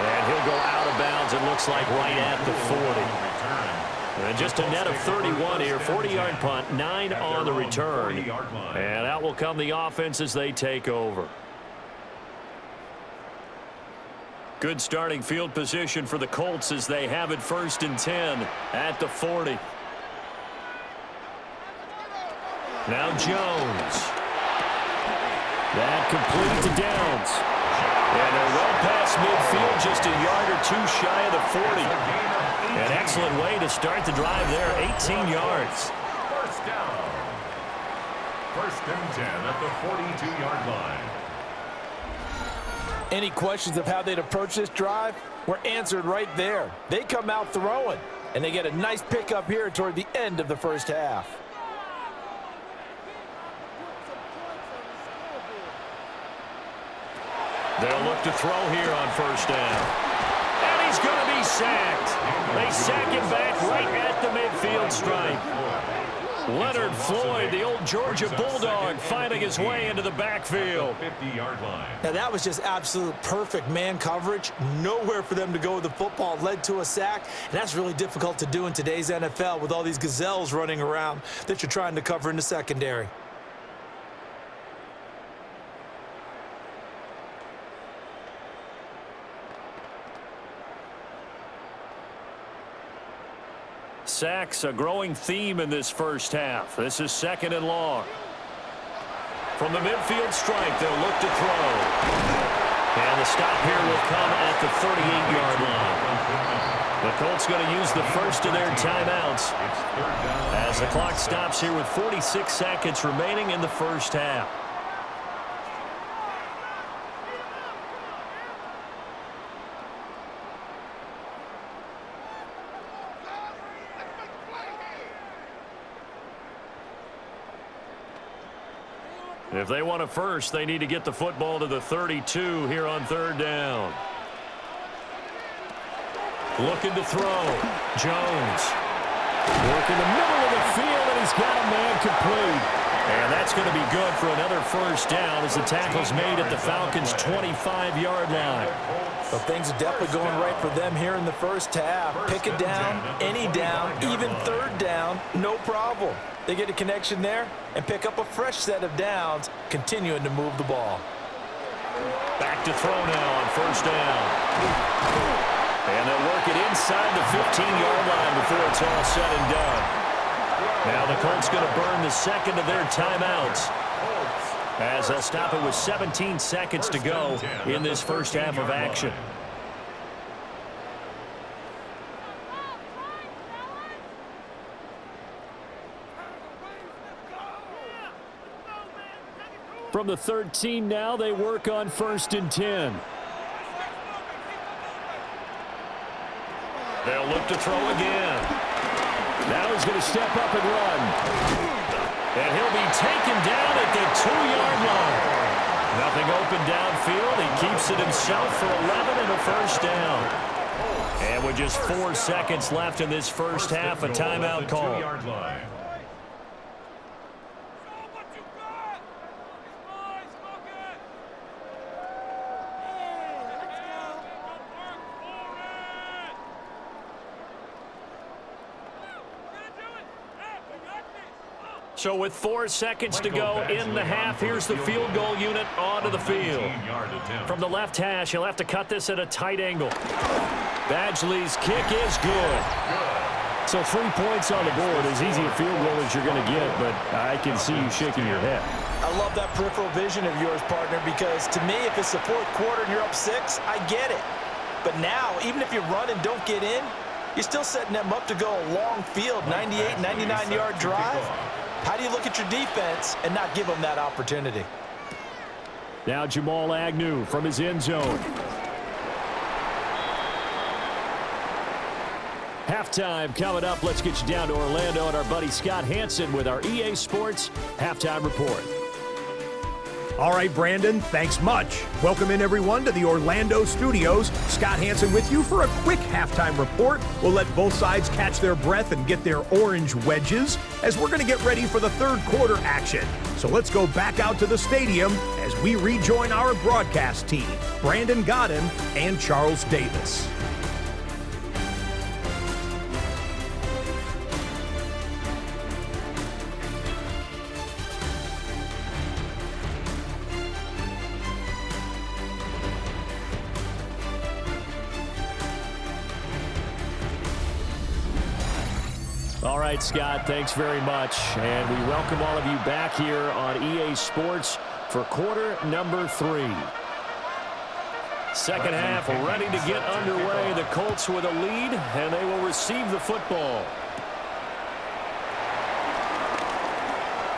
Speaker 4: And he'll go out of bounds, it looks like right at the 40. And just a net of 31 here. 40-yard punt, 9 on the return. And out will come the offense as they take over. Good starting field position for the Colts as they have it 1st and 10 at the 40. Now Jones. That complete to Downs. And they're well past midfield, just a yard or 2 shy of the 40. An excellent way to start the drive there, 18 yards.
Speaker 3: 1st down. 1st and 10 at the 42-yard line.
Speaker 2: Any questions of how they'd approach this drive were answered right there. They come out throwing, and they get a nice pickup here toward the end of the 1st half.
Speaker 4: They'll look to throw here on 1st down. And he's going to be sacked. They sack him back right at the midfield stripe. Leonard Floyd, the old Georgia Bulldog, finding his way into the backfield.
Speaker 3: 50-yard line.
Speaker 5: Now, that was just absolute perfect man coverage. Nowhere for them to go with the football. Led to a sack, and that's really difficult to do in today's NFL with all these gazelles running around that you're trying to cover in the secondary.
Speaker 4: Sacks, a growing theme in this 1st half. This is 2nd and long. From the midfield stripe, they'll look to throw. And the stop here will come at the 38-yard line. The Colts going to use the 1st of their timeouts as the clock stops here with 46 seconds remaining in the 1st half. If they want a 1st, they need to get the football to the 32 here on 3rd down. Looking to throw. Jones.
Speaker 1: Working the middle of the field, and he's got a man complete.
Speaker 4: And that's going to be good for another 1st down as the tackle's made at the Falcons' 25-yard line.
Speaker 2: Well, things are definitely going right for them here in the 1st half. Pick it down, any down, even 3rd down, no problem. They get a connection there and pick up a fresh set of downs, continuing to move the ball.
Speaker 4: Back to throw now on 1st down. And they'll work it inside the 15-yard line before it's all said and done. Now the Colts going to burn the 2nd of their timeouts as they'll stop it with 17 seconds to go in this 1st half of action.
Speaker 1: From the 13 now, they work on 1st and 10.
Speaker 4: They'll look to throw again.
Speaker 1: Now he's going to step up and run.
Speaker 4: And he'll be taken down at the 2-yard line. Nothing open downfield. He keeps it himself for 11 and a 1st down. And with just 4 seconds left in this 1st half, a timeout call. So with 4 seconds to go in the half, here's the field goal unit onto the field. From the left hash, he'll have to cut this at a tight angle. Badgley's kick is good.
Speaker 1: So 3 points on the board, as easy a field goal as you're going to get, but I can see you shaking your head.
Speaker 2: I love that peripheral vision of yours, partner, because to me, if it's the fourth quarter and you're up 6, I get it. But now, even if you run and don't get in, you're still setting them up to go a long field, 98, 99-yard drive. How do you look at your defense and not give them that opportunity?
Speaker 1: Now Jamal Agnew from his end zone. Halftime coming up. Let's get you down to Orlando and our buddy Scott Hansen with our EA Sports Halftime Report.
Speaker 6: All right, Brandon, thanks much. Welcome in, everyone, to the Orlando studios. Scott Hansen with you for a quick halftime report. We'll let both sides catch their breath and get their orange wedges as we're going to get ready for the third quarter action. So let's go back out to the stadium as we rejoin our broadcast team, Brandon Godden and Charles Davis.
Speaker 1: All right, Scott, thanks very much. And we welcome all of you back here on EA Sports for quarter number 3. Second half ready to get underway. The Colts with a lead, and they will receive the football.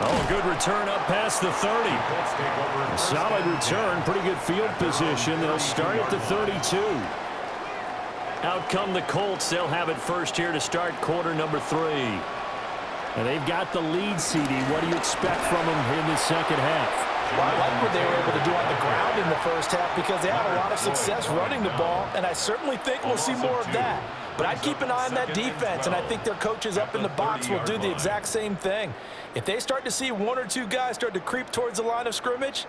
Speaker 1: Oh, good return up past the 30. A solid return, pretty good field position. They'll start at the 32. Out come the Colts. They'll have it first here to start quarter number 3. And they've got the lead, CD. What do you expect from them in the second half?
Speaker 2: Well, I like what they were able to do on the ground in the first half because they had a lot of success running the ball, and I certainly think we'll see more of that. But I'd keep an eye on that defense, and I think their coaches up in the box will do the exact same thing. If they start to see 1 or 2 guys start to creep towards the line of scrimmage,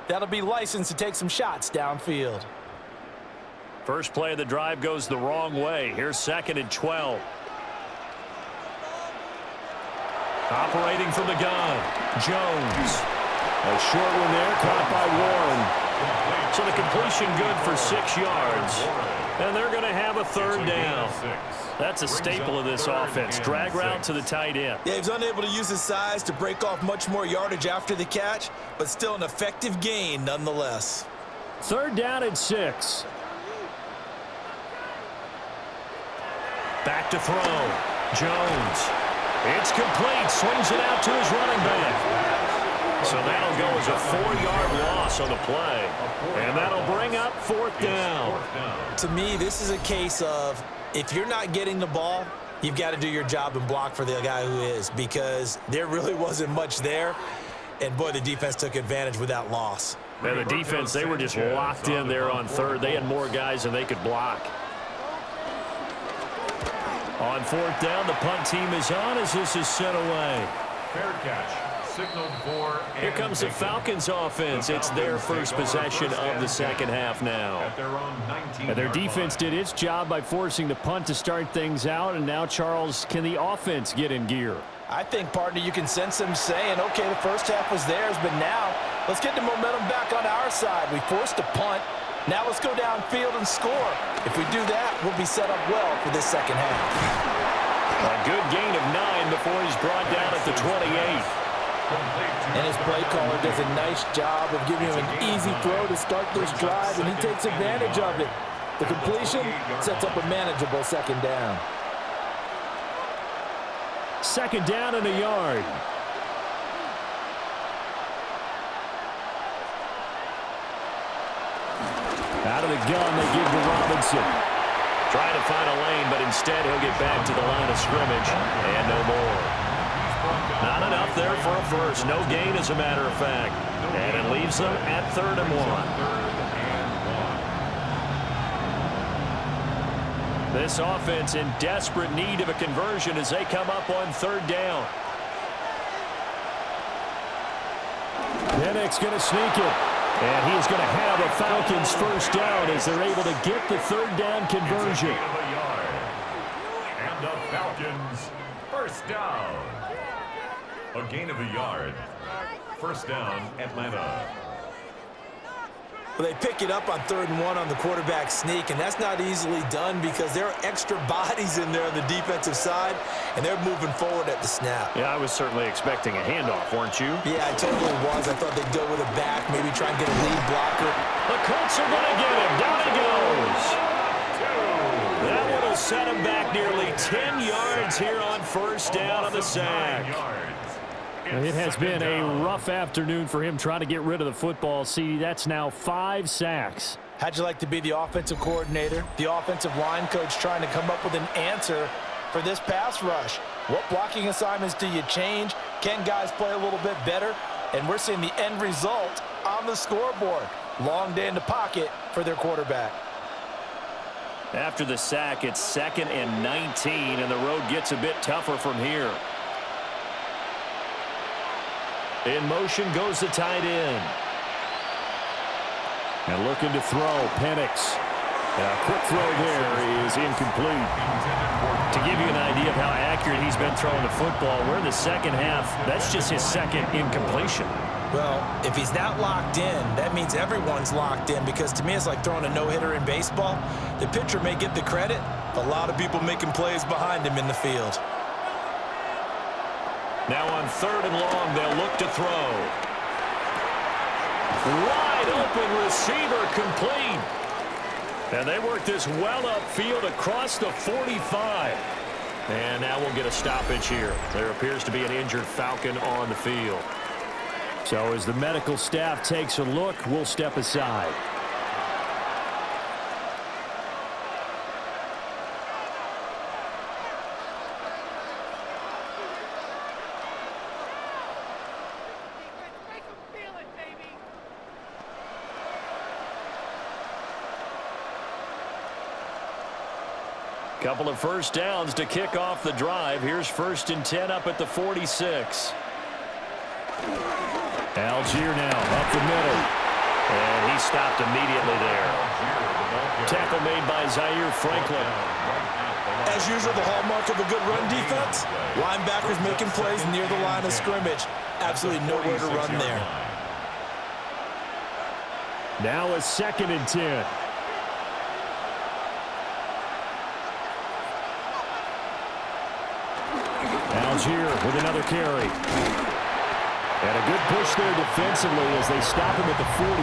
Speaker 2: that'll be licensed to take some shots downfield.
Speaker 1: First play of the drive goes the wrong way. Here's 2nd and 12. Operating from the gun, Jones. A short one there, caught by Warren. So the completion good for 6 yards. And they're going to have a third down. That's a staple of this offense. Drag route to the tight end.
Speaker 5: Yeah, he was unable to use his size to break off much more yardage after the catch, but still an effective gain nonetheless.
Speaker 1: Third down and 6. Back to throw. Jones. It's complete. Swings it out to his running back. So that'll go as a 4-yard loss on the play. And that'll bring up 4th down.
Speaker 2: To me, this is a case of if you're not getting the ball, you've got to do your job and block for the guy who is, because there really wasn't much there. And, boy, the defense took advantage with that loss.
Speaker 1: And the defense, they were just locked in there on third. They had more guys than they could block. On 4th down, the punt team is on as this is sent away.
Speaker 3: Fair catch. Signaled for.
Speaker 1: Here comes the Falcons offense. It's their first possession of the second half now. And their defense did its job by forcing the punt to start things out. And now, Charles, can the offense get in gear?
Speaker 2: I think, partner, you can sense them saying, okay, the first half was theirs, but now let's get the momentum back on our side. We forced a punt. Now let's go downfield and score. If we do that, we'll be set up well for this second half.
Speaker 1: A good gain of 9 before he's brought down at the 28.
Speaker 2: And his play caller does a nice job of giving him an easy throw to start this drive, and he takes advantage of it. The completion sets up a manageable second down.
Speaker 1: Second down and a yard. Out of the gun, they give to Robinson. Trying to find a lane, but instead he'll get back to the line of scrimmage. And no more. Not enough there for a first. No gain, as a matter of fact. And it leaves them at 3rd and 1. This offense in desperate need of a conversion as they come up on 3rd down. Pennick's going to sneak it. And he's going to have a Falcons first down as they're able to get the 3rd down conversion.
Speaker 3: And the Falcons first down. A gain of a yard. First down, Atlanta.
Speaker 2: Well, they pick it up on 3rd and 1 on the quarterback sneak, and that's not easily done because there are extra bodies in there on the defensive side, and they're moving forward at the snap.
Speaker 4: Yeah, I was certainly expecting a handoff, weren't you?
Speaker 2: Yeah, I totally was. I thought they'd go with a back, maybe try and get a lead blocker.
Speaker 4: The Colts are going to get him. Down he goes. That one will set him back nearly 10 yards here on 1st down on the sack.
Speaker 1: It has been a rough afternoon for him trying to get rid of the football. See, that's now 5 sacks.
Speaker 2: How'd you like to be the offensive coordinator, the offensive line coach trying to come up with an answer for this pass rush? What blocking assignments do you change? Can guys play a little bit better? And we're seeing the end result on the scoreboard. Long day in the pocket for their quarterback.
Speaker 4: After the sack, it's 2nd and 19, and the road gets a bit tougher from here. In motion goes the tight end.
Speaker 1: And looking to throw, Penix. A quick throw there is incomplete.
Speaker 4: To give you an idea of how accurate he's been throwing the football, we're in the 2nd half. That's just his 2nd incompletion.
Speaker 2: Well, if he's that locked in, that means everyone's locked in, because to me it's like throwing a no-hitter in baseball. The pitcher may get the credit, but a lot of people making plays behind him in the field.
Speaker 4: Now on 3rd and long, they'll look to throw. Wide open receiver complete. And they work this well upfield across the 45. And now we'll get a stoppage here. There appears to be an injured Falcon on the field.
Speaker 1: So as the medical staff takes a look, we'll step aside.
Speaker 4: Couple of 1st downs to kick off the drive. Here's 1st and 10 up at the 46.
Speaker 1: Algier now up the middle.
Speaker 4: And he stopped immediately there. Tackle made by Zaire Franklin.
Speaker 2: As usual, the hallmark of a good run defense, linebackers making plays near the line of scrimmage. Absolutely nowhere to run there.
Speaker 1: Now a 2nd and 10. Algier with another carry. And a good push there defensively as they stop him at the 48.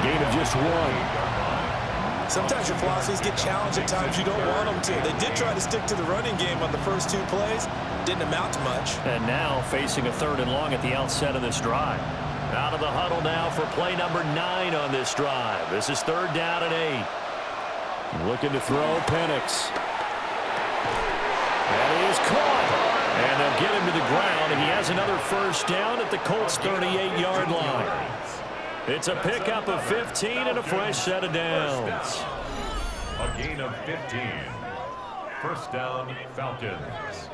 Speaker 1: Gain of just 1.
Speaker 2: Sometimes your philosophies get challenged at times you don't want them to. They did try to stick to the running game on the first 2 plays. Didn't amount to much.
Speaker 4: And now facing a 3rd and long at the outset of this drive. Out of the huddle now for play number 9 on this drive. This is 3rd down and 8.
Speaker 1: Looking to throw, Penix. That is caught.
Speaker 4: And they'll get him to the ground, and he has another 1st down at the Colts' 38-yard line. It's a pickup of 15 and a fresh set of downs.
Speaker 3: A gain of 15. 1st down, Falcons.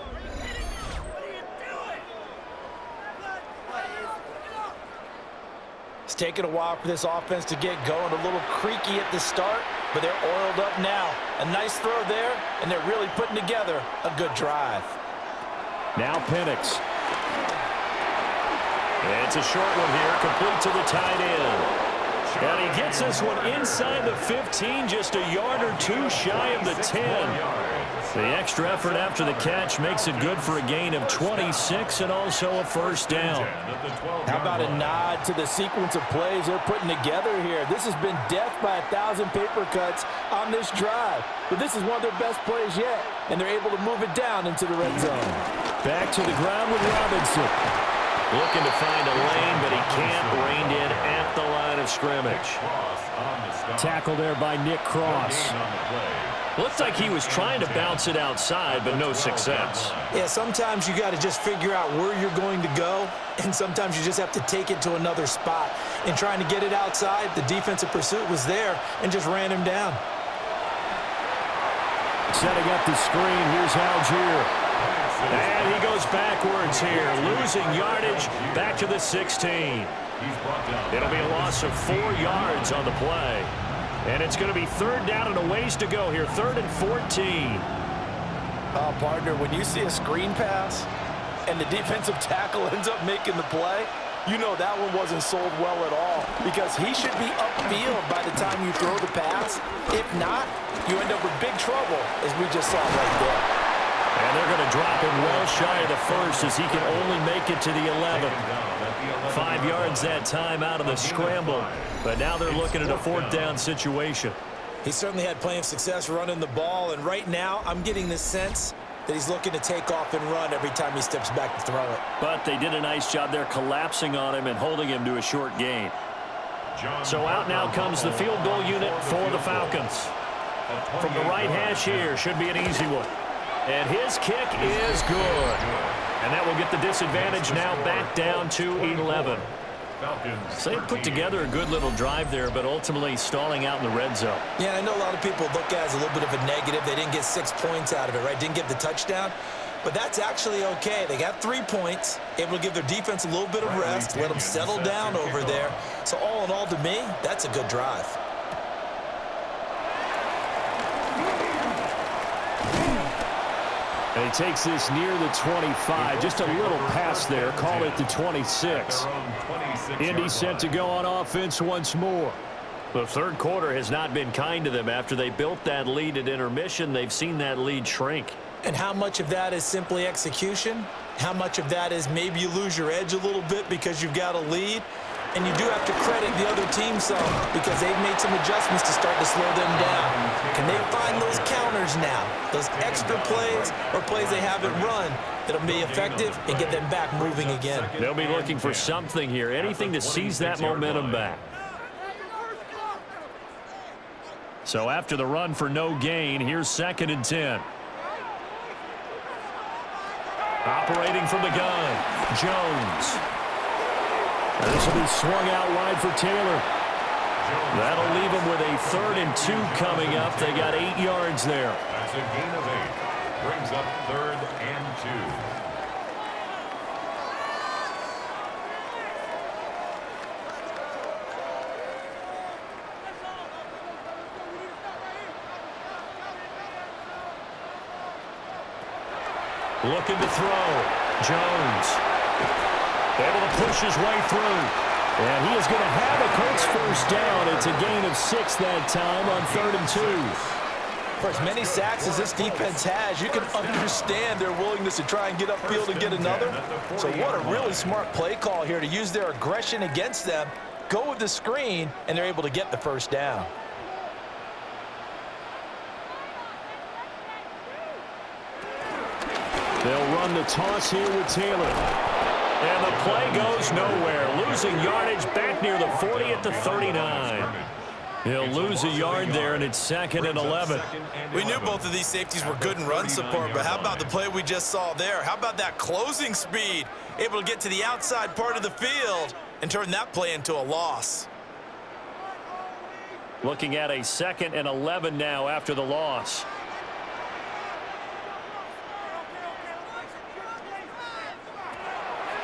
Speaker 2: It's taken a while for this offense to get going. A little creaky at the start, but they're oiled up now. A nice throw there, and they're really putting together a good drive.
Speaker 1: Now Penix.
Speaker 4: It's a short one here, complete to the tight end. And he gets this one inside the 15, just a yard or 2 shy of the 10. The extra effort after the catch makes it good for a gain of 26 and also a 1st down.
Speaker 2: How about a nod to the sequence of plays they're putting together here? This has been death by 1,000 paper cuts on this drive. But this is one of their best plays yet, and they're able to move it down into the red zone.
Speaker 1: Back to the ground with Robinson.
Speaker 4: Looking to find a lane, but he can't. Reined in at the line of scrimmage.
Speaker 1: Tackle there by Nick Cross.
Speaker 4: Looks like he was trying to bounce it outside, but no success.
Speaker 2: Yeah, sometimes you got to just figure out where you're going to go, and sometimes you just have to take it to another spot. And trying to get it outside, the defensive pursuit was there and just ran him down.
Speaker 1: Setting up the screen, here's Algier.
Speaker 4: And he goes backwards here, losing yardage back to the 16. It'll be a loss of 4 yards on the play. And it's going to be 3rd down and a ways to go here, 3rd and 14.
Speaker 2: Partner, when you see a screen pass and the defensive tackle ends up making the play, you know that one wasn't sold well at all because he should be upfield by the time you throw the pass. If not, you end up with big trouble, as we just saw right there.
Speaker 4: And they're going to drop him well shy of the first as he can only make it to the 11. 5 yards that time out of the scramble, but now they're looking at a 4th down situation.
Speaker 2: He certainly had plenty of success running the ball, and right now I'm getting the sense that he's looking to take off and run every time he steps back to throw it.
Speaker 4: But they did a nice job there collapsing on him and holding him to a short gain. So out now comes the field goal unit for the Falcons. From the right hash here, should be an easy one. And his kick is good. And that will get the disadvantage now back down to 11. So they put together a good little drive there, but ultimately stalling out in the red zone.
Speaker 2: Yeah, I know a lot of people look at it as a little bit of a negative. They didn't get 6 points out of it, right? Didn't get the touchdown. But that's actually okay. They got 3 points, able to give their defense a little bit of rest, let them settle down over there. So all in all, to me, that's a good drive.
Speaker 1: And he takes this near the 25. Just a little pass there. Call it the 26. Indy set to go on offense once more.
Speaker 4: The third quarter has not been kind to them. After they built that lead at intermission, they've seen that lead shrink.
Speaker 2: And how much of that is simply execution? How much of that is maybe you lose your edge a little bit because you've got a lead? And you do have to credit the other team some because they've made some adjustments to start to slow them down. Can they find those counters now, those extra plays or plays they haven't run that'll be effective and get them back moving again?
Speaker 4: They'll be looking for something here, anything to seize that momentum back. So after the run for no gain, here's 2nd and 10. Operating from the gun, Jones. This will be swung out wide for Taylor. That'll leave him with a 3rd and 2 coming up. They got 8 yards there.
Speaker 3: That's a gain of 8. Brings up 3rd and
Speaker 4: 2. Looking to throw. Jones. Able to push his way through. And he is going to have a Colts 1st down. It's a gain of 6 that time on 3rd and 2.
Speaker 2: For as many sacks as this defense has, you can understand their willingness to try and get upfield and get another. So what a really smart play call here to use their aggression against them, go with the screen, and they're able to get the 1st down.
Speaker 1: They'll run the toss here with Taylor.
Speaker 4: And the play goes nowhere. Losing yardage back near the 40 at the 39. He'll lose a yard there, and it's 2nd and 11.
Speaker 5: We knew both of these safeties were good in run support, but how about the play we just saw there? How about that closing speed? Able to get to the outside part of the field and turn that play into a loss.
Speaker 4: Looking at a 2nd and 11 now after the loss.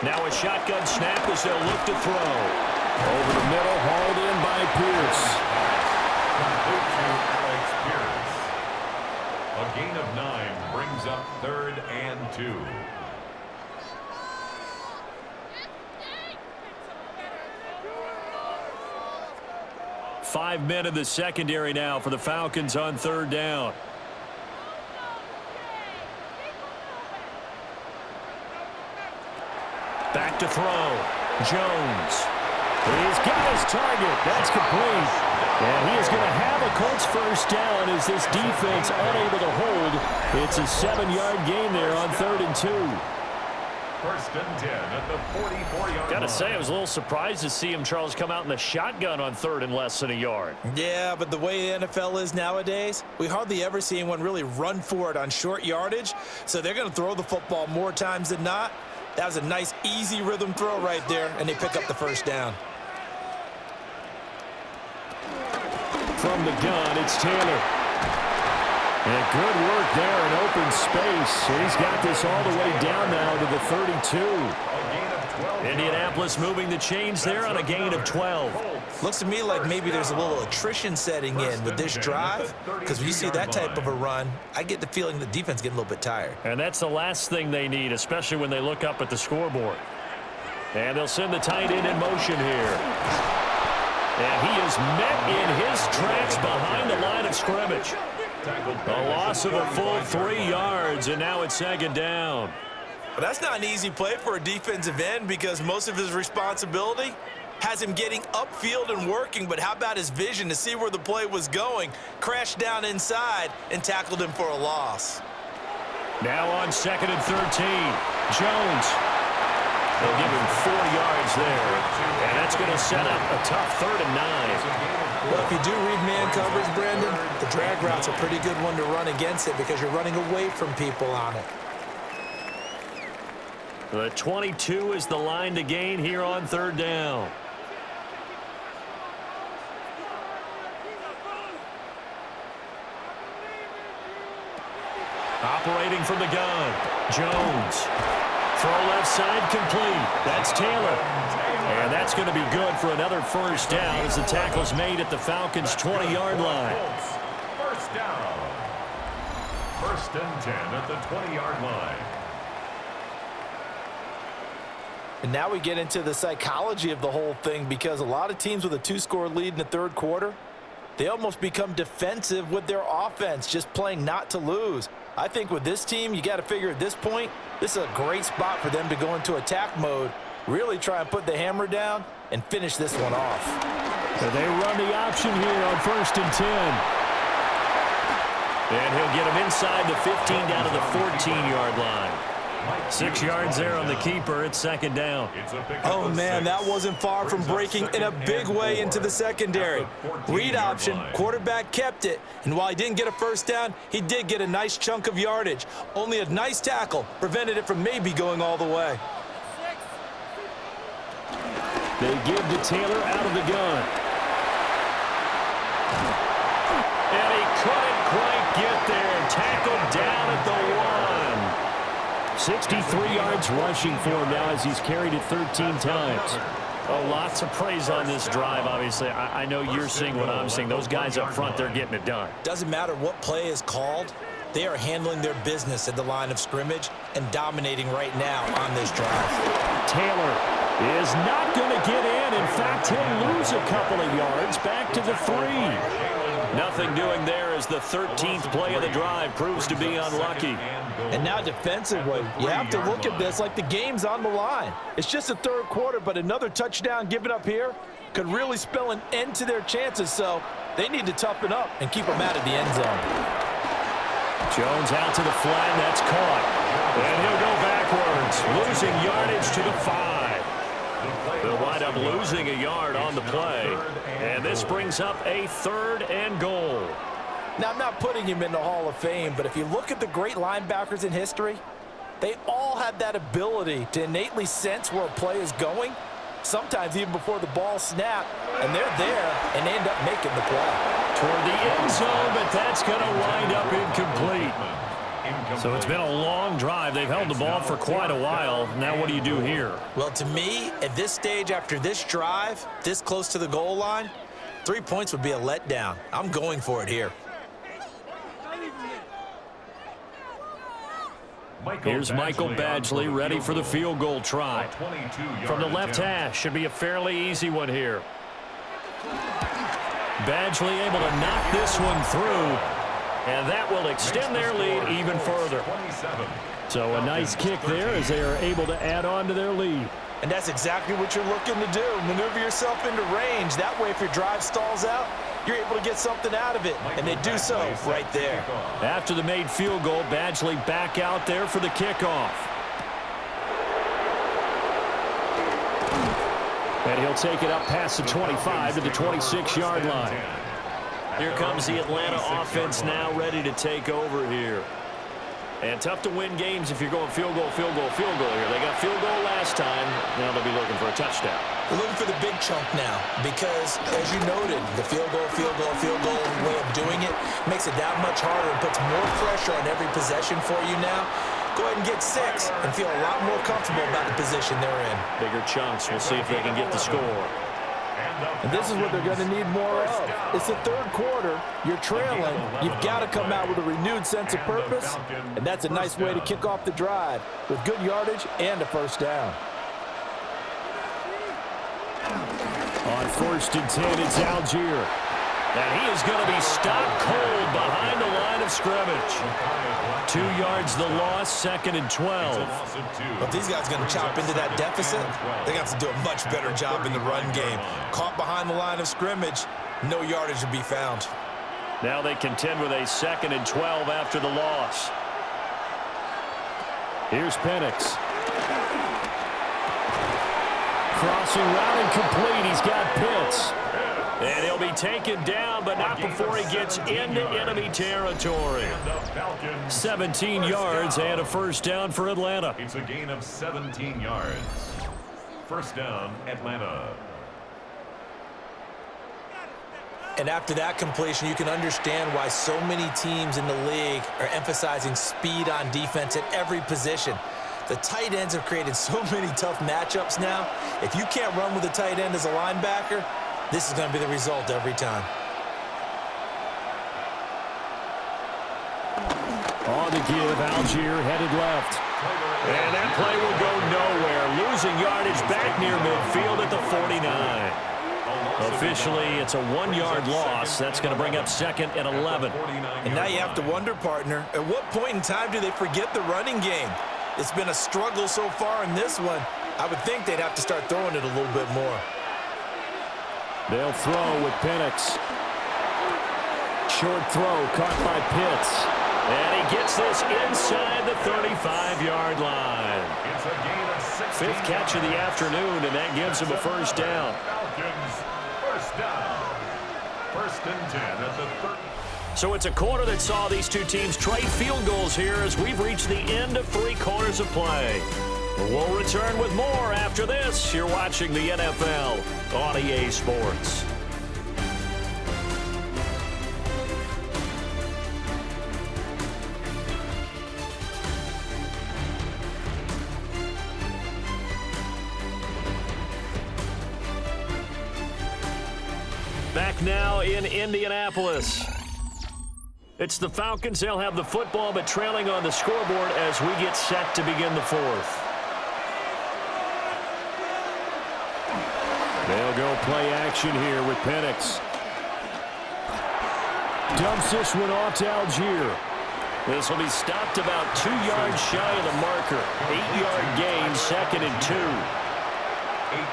Speaker 4: Now a shotgun snap as they'll look to throw.
Speaker 1: Over the middle, hauled in by Pierce.
Speaker 3: Complete to Alex Pierce. A gain of 9 brings up 3rd and 2.
Speaker 4: Five men in the secondary now for the Falcons on 3rd down. Back to throw. Jones. He's getting his target. That's complete. And he is going to have a Colts 1st down as this defense unable to hold. It's a 7-yard gain there on 3rd and 2.
Speaker 3: 1st and 10 at the 44-yard line.
Speaker 4: Gotta say, I was a little surprised to see him, Charles, come out in the shotgun on 3rd and less than a yard.
Speaker 2: Yeah, but the way the NFL is nowadays, we hardly ever see anyone really run for it on short yardage. So they're going to throw the football more times than not. That was a nice, easy rhythm throw right there, and they pick up the 1st down.
Speaker 1: From the gun, it's Taylor. And good work there in open space. And he's got this all the way down now to the 32.
Speaker 4: Indianapolis moving the chains there on a gain of 12.
Speaker 2: Looks to me like maybe there's a little attrition setting in with this drive, because when you see that type of a run, I get the feeling the defense getting a little bit tired.
Speaker 4: And that's the last thing they need, especially when they look up at the scoreboard. And they'll send the tight end in motion here. And he is met in his tracks behind the line of scrimmage. A loss of a full 3 yards, and now it's second down.
Speaker 5: But that's not an easy play for a defensive end because most of his responsibility has him getting upfield and working, but how about his vision to see where the play was going, crashed down inside, and tackled him for a loss.
Speaker 4: Now on 2nd and 13, Jones. They'll give him 4 yards there, and that's going to set up a tough 3rd and 9.
Speaker 2: Well, if you do read man coverage, Brandon, the drag route's a pretty good one to run against it because you're running away from people on it.
Speaker 4: The 22 is the line to gain here on 3rd down. Operating from the gun, Jones. Throw left side complete. That's Taylor. And that's going to be good for another 1st down as the tackle's made at the Falcons' 20-yard line.
Speaker 3: 1st down. 1st and 10 at the 20-yard line.
Speaker 2: And now we get into the psychology of the whole thing because a lot of teams with a 2-score lead in the 3rd quarter, they almost become defensive with their offense, just playing not to lose. I think with this team, you got to figure at this point, this is a great spot for them to go into attack mode, really try and put the hammer down and finish this one off.
Speaker 4: So they run the option here on 1st and 10. And he'll get him inside the 15 down to the 14-yard line. 6 yards there on the keeper. It's 2nd down.
Speaker 2: Oh, man, that wasn't far from breaking in a big way into the secondary. Read option, quarterback kept it, and while he didn't get a 1st down, he did get a nice chunk of yardage. Only a nice tackle prevented it from maybe going all the way.
Speaker 4: They give to Taylor out of the gun. And he couldn't quite get there. Tackled down at the 1. 63 yards rushing for him now as he's carried it 13 times. Oh, lots of praise on this drive, obviously. I know you're seeing what I'm seeing. Those guys up front, they're getting it done.
Speaker 2: Doesn't matter what play is called. They are handling their business at the line of scrimmage and dominating right now on this drive.
Speaker 4: Taylor is not going to get in. In fact, he'll lose a couple of yards back to the 3. Nothing doing there as the 13th play of the drive proves to be unlucky.
Speaker 2: And now defensively, you have to look at this like the game's on the line. It's just the 3rd quarter, but another touchdown given up here could really spell an end to their chances, so they need to toughen up and keep them out of the end zone.
Speaker 4: Jones out to the flat, that's caught. And he'll go backwards, losing yardage to the 5. They'll wind up losing a yard on the play. And this brings up a 3rd and goal.
Speaker 2: Now, I'm not putting him in the Hall of Fame, but if you look at the great linebackers in history, they all have that ability to innately sense where a play is going, sometimes even before the ball snapped, and they're there and end up making the play.
Speaker 4: Toward the end zone, but that's going to wind up incomplete. So it's been a long drive. They've held the ball for quite a while. Now what do you do here?
Speaker 2: Well, to me, at this stage after this drive, this close to the goal line, 3 points would be a letdown. I'm going for it here.
Speaker 4: Here's Michael Badgley ready for the field goal try. From the left hash, should be a fairly easy one here. Badgley able to knock this one through, and that will extend their lead even further. So a nice kick there as they are able to add on to their lead.
Speaker 2: And that's exactly what you're looking to do. Maneuver yourself into range. That way, if your drive stalls out, you're able to get something out of it, and they do so right there.
Speaker 4: After the made field goal, Badgley back out there for the kickoff. And he'll take it up past the 25 to the 26-yard line. Here comes the Atlanta offense now ready to take over here. And tough to win games if you're going field goal, field goal, field goal here. They got field goal last time. Now they'll be looking for a touchdown.
Speaker 2: They're looking for the big chunk now because, as you noted, the field goal way of doing it makes it that much harder and puts more pressure on every possession for you now. Go ahead and get 6 and feel a lot more comfortable about the position they're in.
Speaker 4: Bigger chunks. We'll see if they can get the score.
Speaker 2: And this is what they're going to need more of. It's the 3rd quarter. You're trailing. You've got to come out with a renewed sense of purpose, and that's a nice way to kick off the drive with good yardage and a 1st down.
Speaker 1: On 1st and 10, it's Algier. And he is going to be stopped cold behind the line of scrimmage. 2 yards the loss, 2nd and 12.
Speaker 5: If these guys are going to chop into that deficit, they're going to have to do a much better job in the run game. Caught behind the line of scrimmage, no yardage to be found.
Speaker 1: Now they contend with a 2nd and 12 after the loss. Here's Penix. Crossing route incomplete. He's got Pitts. And he'll be taken down, but not before he gets into enemy territory. 17 yards and a first down for Atlanta.
Speaker 3: It's a gain of 17 yards. First down, Atlanta.
Speaker 2: And after that completion, you can understand why so many teams in the league are emphasizing speed on defense at every position. The tight ends have created so many tough matchups now. If you can't run with a tight end as a linebacker, this is going to be the result every time.
Speaker 1: On the give, Algier headed left. And that play will go nowhere. Losing yardage back near midfield at the 49. Officially, it's a 1-yard loss. That's going to bring up 2nd and 11.
Speaker 2: And now you have to wonder, partner, at what point in time do they forget the running game? It's been a struggle so far in this one. I would think they'd have to start throwing it a little bit more.
Speaker 1: They'll throw with Penix. Short throw caught by Pitts. And he gets this inside the 35-yard line.
Speaker 3: It's a gain of 16
Speaker 1: 5th catch of the afternoon, and that gives him a first down.
Speaker 3: Falcons, first down. 1st and 10 at the 30.
Speaker 1: So it's a quarter that saw these two teams trade field goals here as we've reached the end of 3 quarters of play. We'll return with more after this. You're watching the NFL on EA Sports. Back now in Indianapolis. It's the Falcons. They'll have the football, but trailing on the scoreboard as we get set to begin the 4th. They'll go play action here with Penix. Dumps this one off to Algier. This will be stopped about 2 yards shy of the marker. 8-yard gain, 2nd and 2.
Speaker 3: 8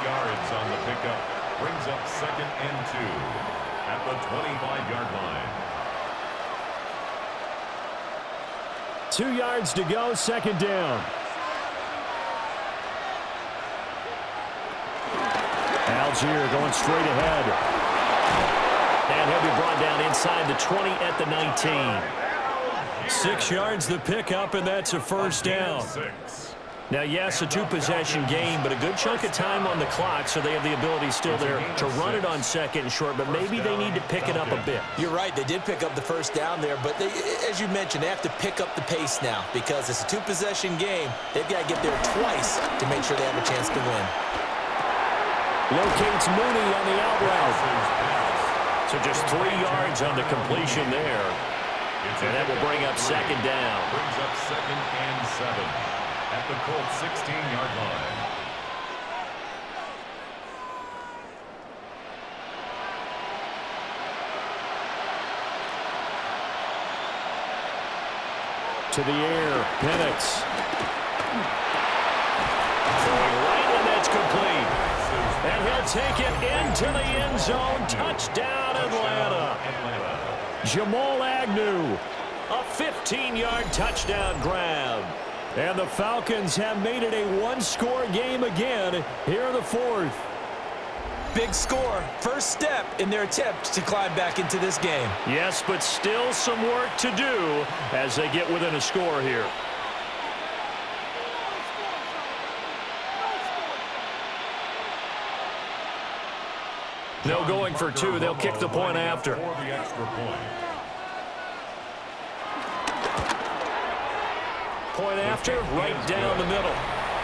Speaker 3: yards on the pickup. Brings up 2nd and 2 at the 25-yard line.
Speaker 1: 2 yards to go, 2nd down. Algier going straight ahead. And he'll be brought down inside the 20 at the 19. 6 yards the pickup, and that's a first down. Now, yes, a 2-possession game, but a good chunk of time on the clock, so they have the ability still there to run it on 2nd and short, but maybe they need to pick it up a bit.
Speaker 2: You're right. They did pick up the first down there, but they, as you mentioned, they have to pick up the pace now because it's a 2-possession game. They've got to get there twice to make sure they have a chance to win.
Speaker 1: Locates Mooney on the out route. So just 3 yards on the completion there. And that will bring up 2nd down.
Speaker 3: Brings up 2nd and 7 at the Colts 16-yard line.
Speaker 1: To the air, Penix. Throwing right, and that's complete. And he'll take it into the end zone. Touchdown, Atlanta. Jamal Agnew, a 15-yard touchdown grab. And the Falcons have made it a 1-score game again here in the 4th.
Speaker 2: Big score, first step in their attempt to climb back into this game.
Speaker 1: Yes, but still some work to do as they get within a score here. No going for 2. They'll kick the point after. Point after, right down the middle.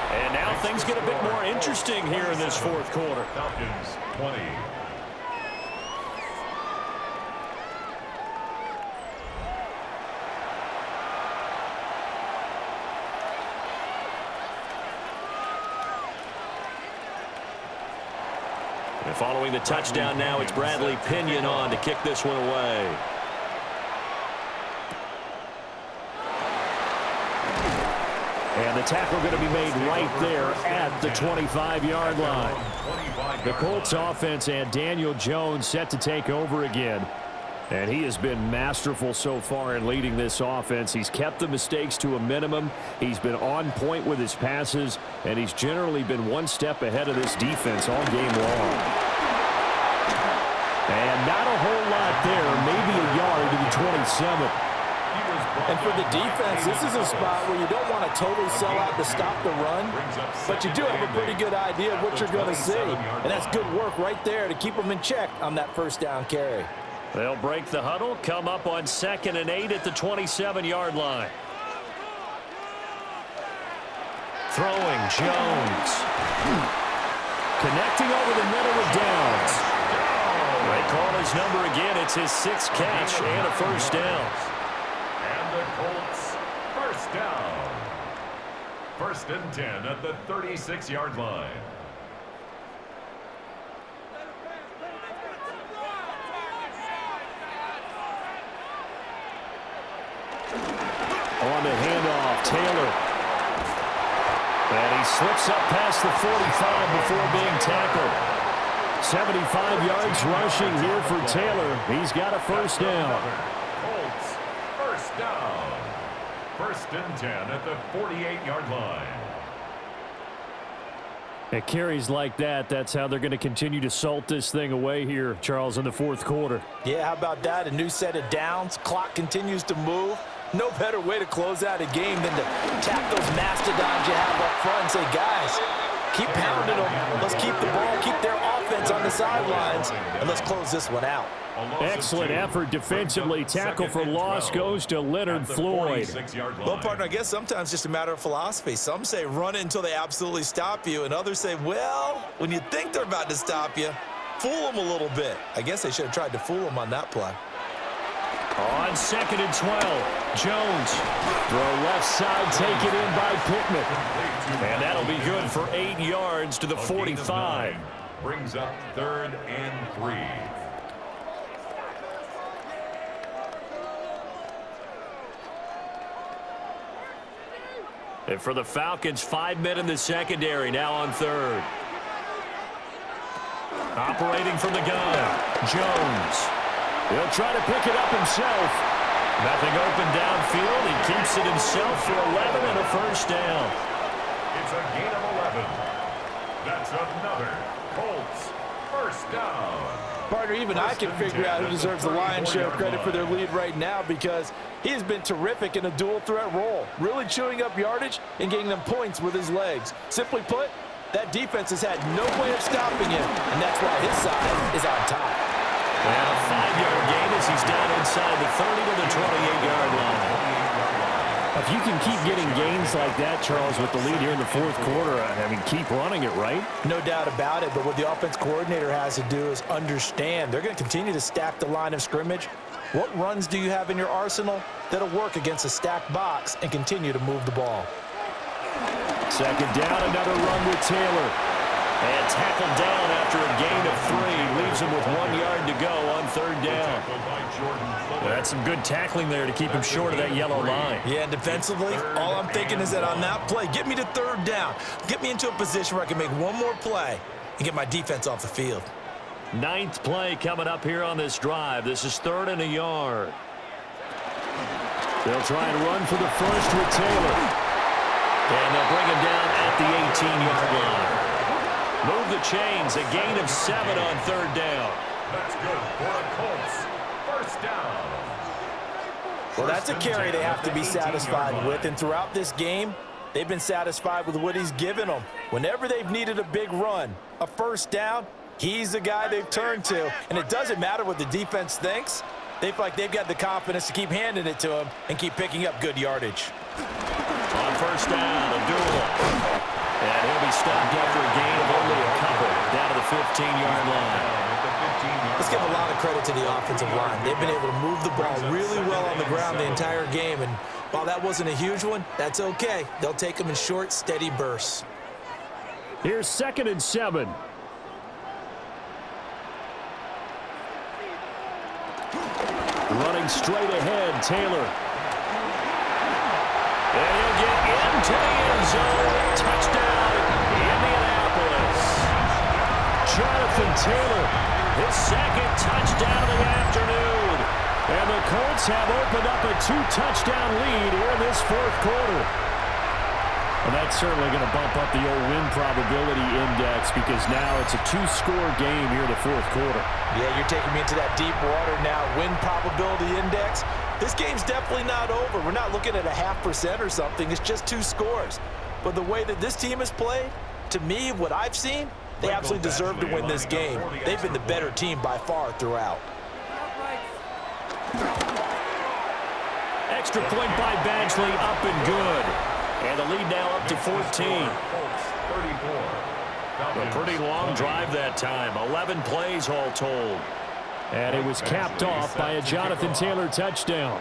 Speaker 1: And now things get a bit more interesting here in this 4th quarter.
Speaker 3: Falcons 20.
Speaker 4: And following the touchdown now, it's Bradley Pinion on to kick this one away.
Speaker 1: And the tackle going to be made right there at the 25-yard line. The Colts offense and Daniel Jones set to take over again. And he has been masterful so far in leading this offense. He's kept the mistakes to a minimum. He's been on point with his passes, and he's generally been one step ahead of this defense all game long. And not a whole lot there, maybe a yard to the 27.
Speaker 2: And for the defense, this is a spot where you don't want to totally sell out to stop the run, but you do have a pretty good idea of what you're going to see. And that's good work right there to keep them in check on that first down carry.
Speaker 4: They'll break the huddle, come up on 2nd and 8 at the 27-yard line. Throwing, Jones. Connecting over the middle with Downs. They call his number again. It's his 6th catch and a first down.
Speaker 3: And the Colts, first down. 1st and 10 at the 36-yard line.
Speaker 1: On the handoff, Taylor. And he slips up past the 45 before being tackled. 75 yards rushing here for Taylor. He's got a first down.
Speaker 3: Colts, first down. 1st and 10 at the 48-yard line.
Speaker 1: At carries like that, that's how they're going to continue to salt this thing away here, Charles, in the 4th quarter.
Speaker 2: Yeah, how about that? A new set of downs. Clock continues to move. No better way to close out a game than to tap those mastodons you have up front and say, guys, keep pounding them. Let's keep the ball, keep their offense on the sidelines, and let's close this one out.
Speaker 1: Excellent effort defensively. Tackle for loss goes to Leonard Floyd.
Speaker 5: Well, partner, I guess sometimes just a matter of philosophy. Some say run it until they absolutely stop you, and others say, well, when you think they're about to stop you, fool them a little bit. I guess they should have tried to fool them on that play.
Speaker 1: On 2nd and 12, Jones. Throw left side, taken in by Pittman.
Speaker 4: And that'll be good for 8 yards to the 45.
Speaker 3: Brings up 3rd and 3.
Speaker 4: And for the Falcons, 5 men in the secondary, now on 3rd. Operating from the gun, Jones.
Speaker 1: He'll try to pick it up himself.
Speaker 4: Nothing open downfield. He keeps it himself for 11 and a first down.
Speaker 3: It's a gain of 11. That's another Colts first down.
Speaker 2: Partner, even I can figure out who deserves the lion's share of credit for their lead right now because he has been terrific in a dual threat role, really chewing up yardage and getting them points with his legs. Simply put, that defense has had no way of stopping him, and that's why his side is on top.
Speaker 4: And a 5-yard gain as he's down inside the 30 to the 28-yard line.
Speaker 1: If you can keep getting gains like that, Charles, with the lead here in the 4th quarter, I mean, keep running it, right?
Speaker 2: No doubt about it, but what the offense coordinator has to do is understand they're going to continue to stack the line of scrimmage. What runs do you have in your arsenal that'll work against a stacked box and continue to move the ball?
Speaker 1: 2nd down, another run with Taylor.
Speaker 4: And tackled down after a gain of 3. Leaves him with 1 yard to go on 3rd down.
Speaker 1: That's some good tackling there to keep him short of that yellow line.
Speaker 5: Yeah, and defensively, all I'm thinking is that on that play, get me to 3rd down. Get me into a position where I can make one more play and get my defense off the field.
Speaker 4: 9th play coming up here on this drive. This is 3rd and a yard.
Speaker 1: They'll try and run for the first with Taylor.
Speaker 4: And they'll bring him down at the 18-yard line. Move the chains, a gain of 7 on 3rd down.
Speaker 3: That's good for the Colts. First down.
Speaker 2: Well, that's a carry they have to be satisfied with, and throughout this game, they've been satisfied with what he's given them. Whenever they've needed a big run, a first down, he's the guy they've turned to, and it doesn't matter what the defense thinks. They feel like they've got the confidence to keep handing it to him and keep picking up good yardage.
Speaker 4: On first down, Abdullah. And he'll be stopped after a gain of only a couple down to the 15-yard line.
Speaker 2: Let's give a lot of credit to the offensive line. They've been able to move the ball really well on the ground the entire game, and while that wasn't a huge one, that's okay. They'll take them in short, steady bursts.
Speaker 1: Here's 2nd and 7. Running straight ahead, Taylor. And he'll get into the end zone. Touchdown, Indianapolis. Jonathan Taylor, his second touchdown of the afternoon. And the Colts have opened up a 2-touchdown lead here in this fourth quarter.
Speaker 7: Well, that's certainly going to bump up the old win probability index because now it's a 2-score game here in the fourth quarter.
Speaker 2: Yeah, you're taking me into that deep water now. Win probability index. This game's definitely not over. We're not looking at a 0.5% or something. It's just 2 scores. But the way that this team has played, to me, what I've seen, they absolutely deserve to win this game. They've been the better team by far throughout.
Speaker 1: Extra point by Badgley, up and good. And the lead now up to 14.
Speaker 4: A pretty long drive that time. 11 plays all told.
Speaker 1: And it was capped off by a Jonathan Taylor touchdown.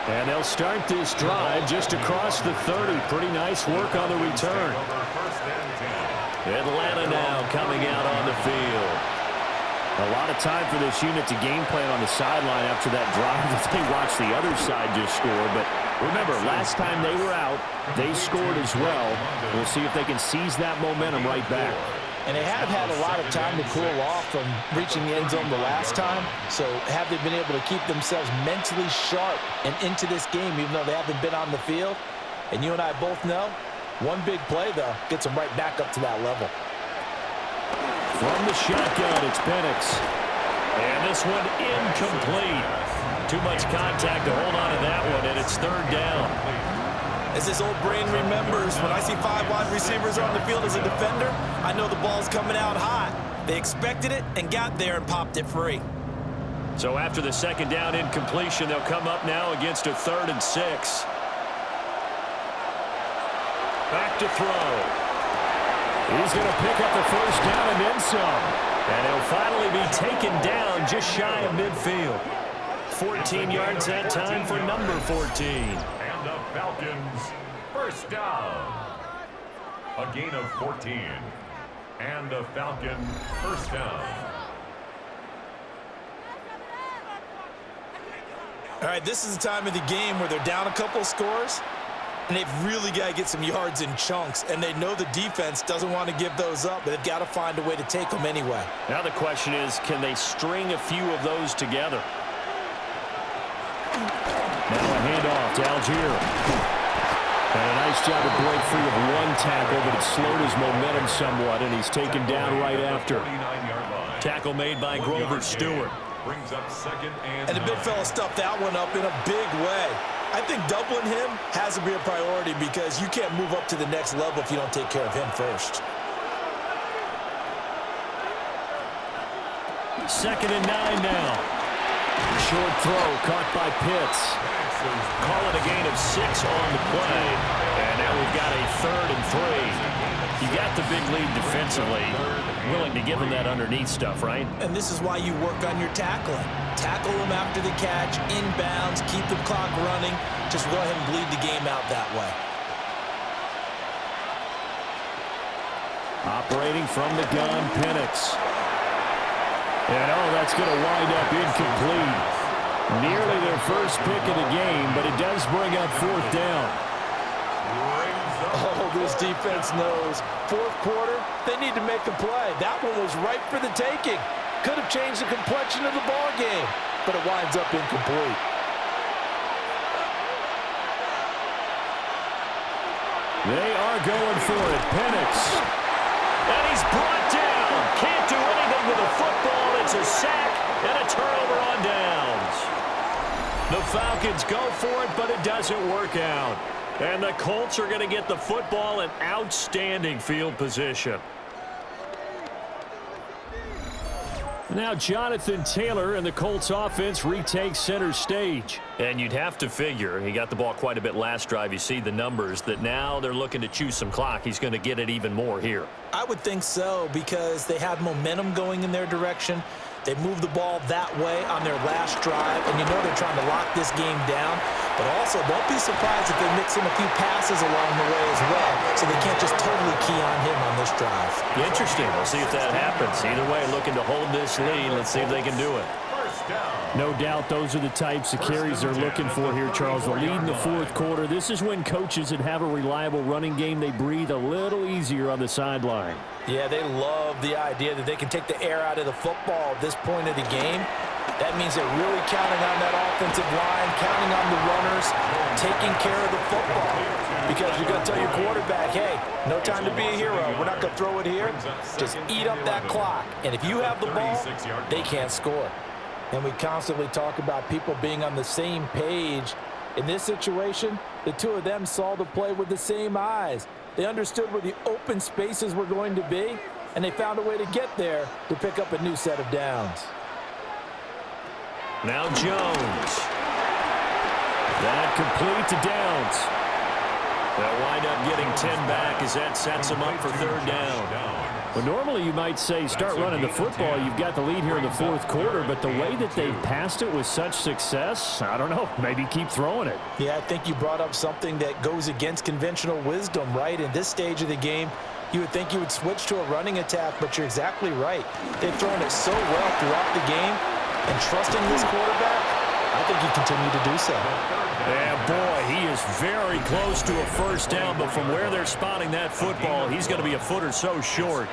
Speaker 1: And they'll start this drive just across the 30. Pretty nice work on the return.
Speaker 4: Atlanta now coming out on the field.
Speaker 7: A lot of time for this unit to game plan on the sideline after that drive that they watched the other side just score. But remember, last time they were out, they scored as well. We'll see if they can seize that momentum right back.
Speaker 2: And they have had a lot of time to cool off from reaching the end zone the last time. So have they been able to keep themselves mentally sharp and into this game, even though they haven't been on the field? And you and I both know, one big play, though, gets them right back up to that level.
Speaker 1: From the shotgun, it's Penix.
Speaker 4: And this one incomplete. Too much contact to hold on to that one, and it's third down.
Speaker 5: As this old brain remembers, when I see 5 wide receivers on the field as a defender, I know the ball's coming out hot. They expected it and got there and popped it free.
Speaker 4: So after the second down incompletion, they'll come up now against a 3rd and 6. Back to throw.
Speaker 1: He's going to pick up the first down and then some.
Speaker 4: And he'll finally be taken down just shy of midfield. 14 yards that time for number 14.
Speaker 3: And the Falcons, first down. A gain of 14. And a Falcon, first down.
Speaker 5: All right, this is the time of the game where they're down a couple of scores, and they've really got to get some yards in chunks, and they know the defense doesn't want to give those up, but they've got to find a way to take them anyway.
Speaker 4: Now the question is, can they string a few of those together?
Speaker 1: Now a handoff to Algier. And a nice job to break free of one tackle, but it slowed his momentum somewhat, and he's taken down right after.
Speaker 4: Tackle made by Grover Stewart.
Speaker 3: Brings up second and
Speaker 5: the big fella stuffed that one up in a big way. I think doubling him has to be a priority because you can't move up to the next level if you don't take care of him first.
Speaker 1: 2nd and 9 now. Short throw caught by Pitts.
Speaker 4: Call it a gain of 6 on the play. And now we've got a 3rd and 3. You got the big lead defensively. Willing to give him that underneath stuff, right?
Speaker 5: And this is why you work on your tackling. Tackle him after the catch, inbounds, keep the clock running. Just go ahead and bleed the game out that way.
Speaker 1: Operating from the gun, Penix. And that's going to wind up incomplete. Nearly their first pick of the game, but it does bring up 4th down.
Speaker 2: Oh, this defense knows. Fourth quarter, they need to make a play. That one was ripe for the taking. Could have changed the complexion of the ball game, but it winds up incomplete.
Speaker 1: They are going for it. Penix.
Speaker 4: And he's brought down. Can't do anything with the football. It's a sack and a turnover on downs. The Falcons go for it, but it doesn't work out. And the Colts are going to get the football in outstanding field position.
Speaker 1: Now Jonathan Taylor and the Colts offense retakes center stage.
Speaker 4: And you'd have to figure, he got the ball quite a bit last drive. You see the numbers, that now they're looking to chew some clock. He's going to get it even more here.
Speaker 2: I would think so because they have momentum going in their direction. They moved the ball that way on their last drive, and you know they're trying to lock this game down. But also, don't be surprised if they mix in a few passes along the way as well, so they can't just totally key on him on this drive.
Speaker 4: Interesting. We'll see if that happens. Either way, looking to hold this lead. Let's see if they can do it.
Speaker 7: No doubt those are the types of carries they're looking for here, Charles. The lead in the fourth quarter. This is when coaches that have a reliable running game, they breathe a little easier on the sideline.
Speaker 2: Yeah, they love the idea that they can take the air out of the football at this point of the game. That means they're really counting on that offensive line, counting on the runners, taking care of the football. Because you're going to tell your quarterback, hey, no time to be a hero. We're not going to throw it here. Just eat up that clock. And if you have the ball, they can't score. And we constantly talk about people being on the same page. In this situation, the two of them saw the play with the same eyes. They understood where the open spaces were going to be, and they found a way to get there to pick up a new set of downs.
Speaker 4: Now Jones.
Speaker 7: That complete to Downs.
Speaker 4: They'll wind up getting 10 back as that sets them up for third down.
Speaker 7: Well, normally you might say start running the football. You've got the lead here in the fourth quarter, but the way that they've passed it with such success, I don't know, maybe keep throwing it.
Speaker 2: Yeah, I think you brought up something that goes against conventional wisdom, right? In this stage of the game, you would think you would switch to a running attack, but you're exactly right. They've thrown it so well throughout the game, and trusting this quarterback, I think you continue to do so.
Speaker 4: Yeah, boy, he is very close to a first down, but from where they're spotting that football, he's going to be a foot or so short.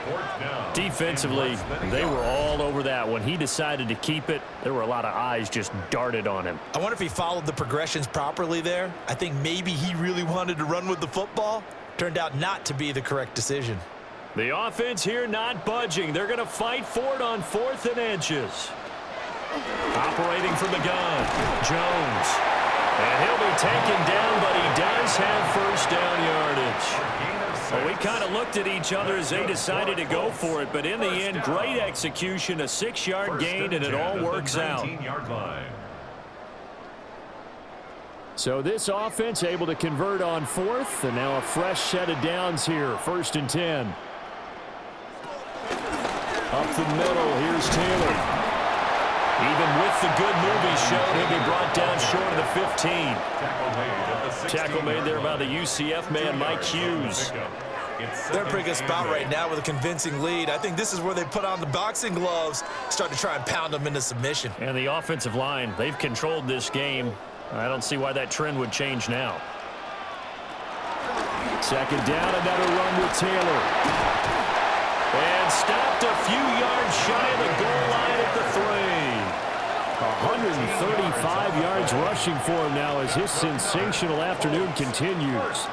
Speaker 4: Defensively, they were all over that. When he decided to keep it, there were a lot of eyes just darted on him.
Speaker 2: I wonder if he followed the progressions properly there. I think maybe he really wanted to run with the football. Turned out not to be the correct decision.
Speaker 4: The offense here not budging. They're going to fight for it on 4th and inches. Operating from the gun, Jones. And he'll be taken down, but he does have first down yardage. Well, we kind of looked at each other as they decided to go for it, but in the end, great execution, a 6-yard gain, and it all works out.
Speaker 7: So this offense able to convert on 4th, and now a fresh set of downs here, 1st and 10. Up the middle, here's Taylor. Even with the good move he showed, he'll be brought down short of the 15.
Speaker 4: Tackle made there by the UCF man, Mike Hughes.
Speaker 2: They're in a pretty good spot right now with a convincing lead. I think this is where they put on the boxing gloves, start to try and pound them into submission.
Speaker 4: And the offensive line, they've controlled this game. I don't see why that trend would change now.
Speaker 7: 2nd down, another run with Taylor.
Speaker 4: And stopped a few yards shy of the goal line at the 3.
Speaker 7: 135 yards rushing for him now as his sensational afternoon continues.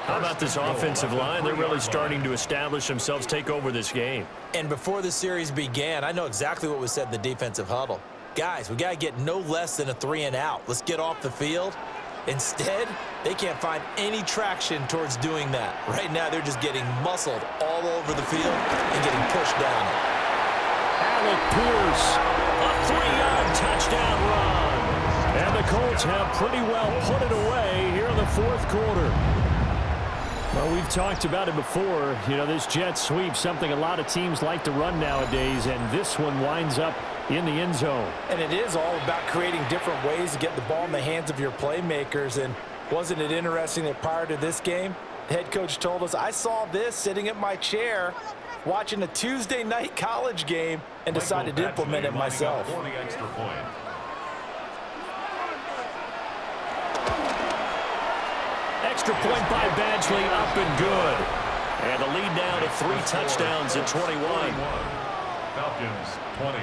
Speaker 4: How about this offensive line? They're really starting to establish themselves, take over this game.
Speaker 2: And before the series began, I know exactly what was said in the defensive huddle. Guys, we got to get no less than a 3 and out. Let's get off the field. Instead, they can't find any traction towards doing that. Right now, they're just getting muscled all over the field and getting pushed down.
Speaker 7: Alec Pierce,
Speaker 4: a 3-yard touchdown run.
Speaker 7: And the Colts have pretty well put it away here in the fourth quarter. Well, we've talked about it before. You know, this jet sweep, something a lot of teams like to run nowadays, and this one winds up in the end zone.
Speaker 2: And it is all about creating different ways to get the ball in the hands of your playmakers. And wasn't it interesting that prior to this game, the head coach told us, I saw this sitting at my chair watching a Tuesday night college game and decided to implement it myself.
Speaker 4: Extra point by Badgley, up and good. And the lead now to 3 touchdowns at 21.
Speaker 3: Falcons 20.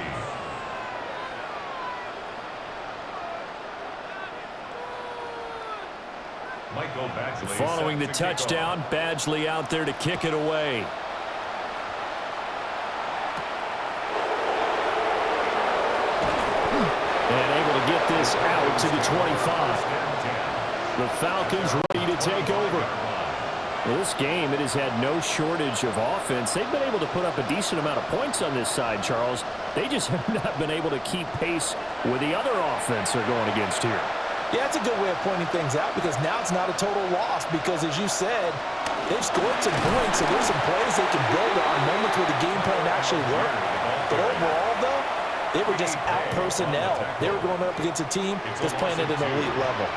Speaker 4: Following the touchdown, Badgley out there to kick it away.
Speaker 7: And able to get this out to the 25. The Falcons ready to take over. Well, this game, it has had no shortage of offense. They've been able to put up a decent amount of points on this side, Charles. They just have not been able to keep pace with the other offense they're going against here.
Speaker 2: Yeah, that's a good way of pointing things out because now it's not a total loss because, as you said, they've scored some points, so there's some plays they can build on, moments where the game plan actually worked. But overall, though, They were just out-personnel. They were going up against a team that's playing at an elite level.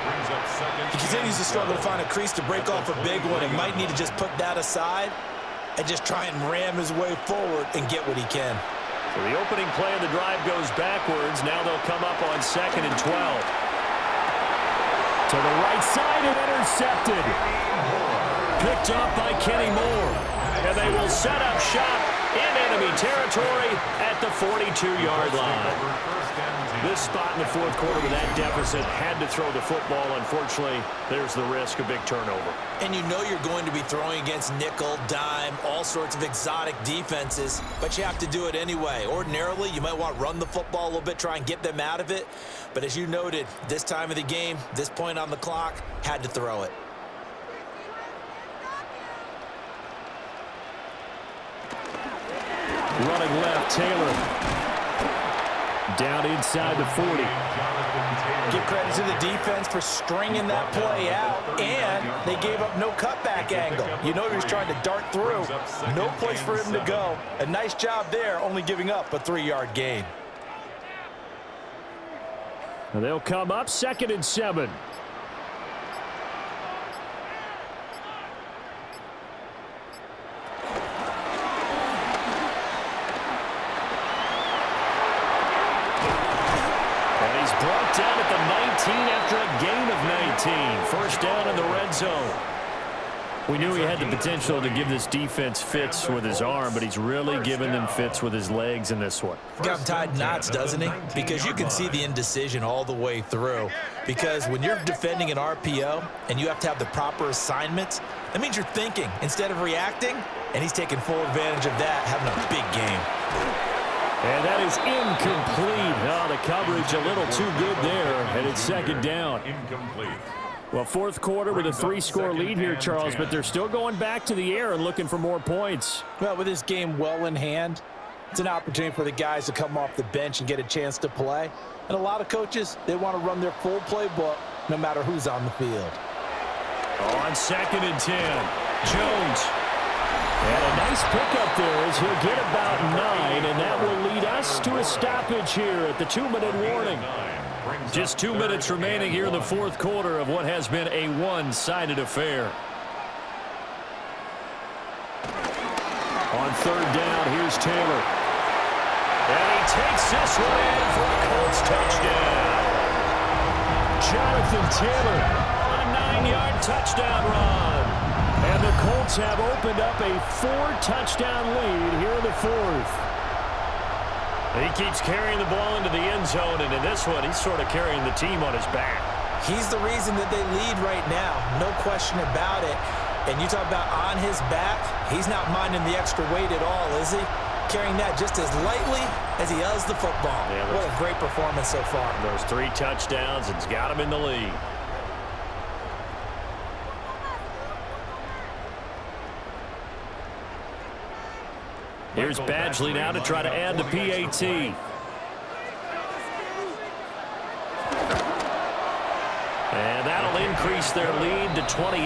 Speaker 5: He continues to struggle to find a crease to break off a big one and might need to just put that aside and just try and ram his way forward and get what he can.
Speaker 4: So the opening play of the drive goes backwards. Now they'll come up on 2nd and 12. To the right side and intercepted. Picked off by Kenny Moore. And they will set up shop in enemy territory at the 42-yard line. This spot in the fourth quarter with that deficit had to throw the football. Unfortunately, there's the risk of big turnover.
Speaker 5: And you know you're going to be throwing against nickel, dime, all sorts of exotic defenses, but you have to do it anyway. Ordinarily, you might want to run the football a little bit, try and get them out of it. But as you noted, this time of the game, this point on the clock, had to throw it.
Speaker 4: Running left, Taylor. Down inside the 40.
Speaker 2: Give credit to the defense for stringing that play out, and they gave up no cutback angle. You know he was trying to dart through. No place for him to go. A nice job there, only giving up a 3-yard gain.
Speaker 4: And they'll come up 2nd and 7. Brought down at the 19 after a gain of 19. First down in the red zone. We knew he had the potential to give this defense fits with his arm, but he's really given them fits with his legs in this one.
Speaker 5: Got him tied knots, doesn't he? Because you can see the indecision all the way through. Because when you're defending an RPO and you have to have the proper assignments, that means you're thinking instead of reacting, and he's taking full advantage of that, having a big game.
Speaker 4: And that is incomplete. Oh, the coverage a little too good there, and it's 2nd down.
Speaker 3: Incomplete.
Speaker 4: Well, fourth quarter with a 3-score lead here, Charles, but they're still going back to the air and looking for more points.
Speaker 2: Well, with this game well in hand, it's an opportunity for the guys to come off the bench and get a chance to play. And a lot of coaches, they want to run their full playbook no matter who's on the field.
Speaker 4: On 2nd and 10, Jones. And a nice pickup there as he'll get about 9, and that will lead us to a stoppage here at the 2-minute warning. Just 2 minutes remaining here in the fourth quarter of what has been a one-sided affair. On 3rd down, here's Taylor. And he takes this one in for a Colts touchdown. Jonathan Taylor on a 9-yard touchdown run. And the Colts have opened up a 4-touchdown lead here in the fourth. He keeps carrying the ball into the end zone, and in this one, he's sort of carrying the team on his back.
Speaker 5: He's the reason that they lead right now, no question about it. And you talk about on his back, he's not minding the extra weight at all, is he? Carrying that just as lightly as he does the football. Yeah, what a great performance so far.
Speaker 4: Those 3 touchdowns, it's got him in the lead. Here's Badgley now to try to add the PAT. And that'll increase their lead to 28.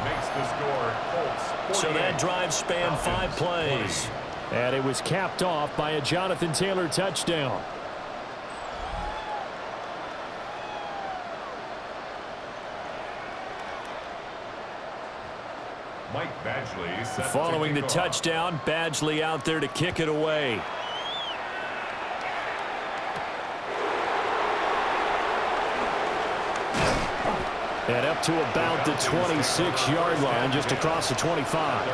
Speaker 3: Makes the score Colts 48.
Speaker 4: So that drive spanned 5 plays. And it was capped off by a Jonathan Taylor touchdown.
Speaker 3: Mike Badgley set
Speaker 4: Following the
Speaker 3: off.
Speaker 4: touchdown, Badgley out there to kick it away. And up to about the 26-yard line, just across the 25.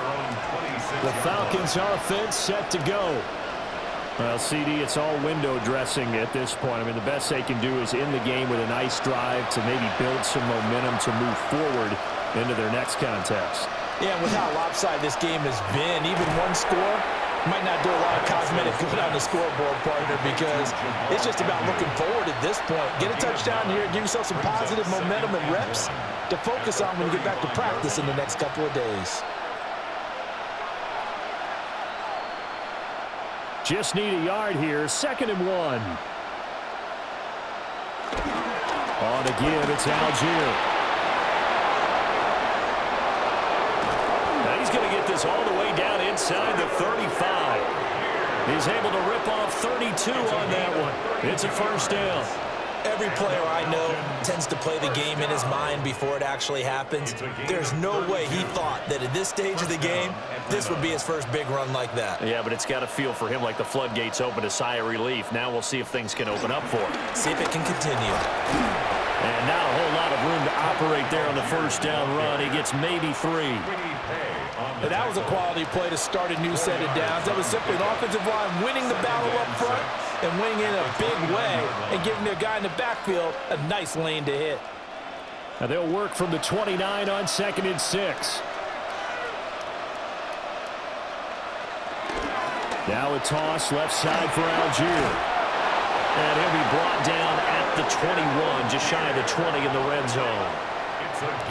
Speaker 4: The Falcons offense set to go. Well, CD, it's all window dressing at this point. I mean, the best they can do is in the game with a nice drive to maybe build some momentum to move forward into their next contest.
Speaker 2: Yeah, with how lopsided this game has been, even one score might not do a lot of cosmetic good on the scoreboard, partner, because it's just about looking forward at this point. Get a touchdown here, give yourself some positive momentum and reps to focus on when you get back to practice in the next couple of days.
Speaker 4: Just need a yard here, 2nd and 1. On to give, it's Algier. Now he's going to get this all the way down inside the 35. He's able to rip off 32 on that one. It's a first down.
Speaker 2: Every player I know tends to play the game in his mind before it actually happens. There's no way he thought that at this stage of the game, this would be his first big run like that.
Speaker 4: Yeah, but it's got to feel for him like the floodgates open, a sigh of relief. Now we'll see if things can open up for him.
Speaker 2: See if it can continue.
Speaker 4: And not a whole lot of room to operate there on the first down run. He gets maybe 3.
Speaker 2: And that was a quality play to start a new set of downs. That was simply an offensive line winning the battle up front and winning in a big way and giving their guy in the backfield a nice lane to hit.
Speaker 7: Now they'll work from the 29 on 2nd and 6. Now a toss left side for Algier. And he'll be brought down at the 21, just shy of the 20 in the red zone.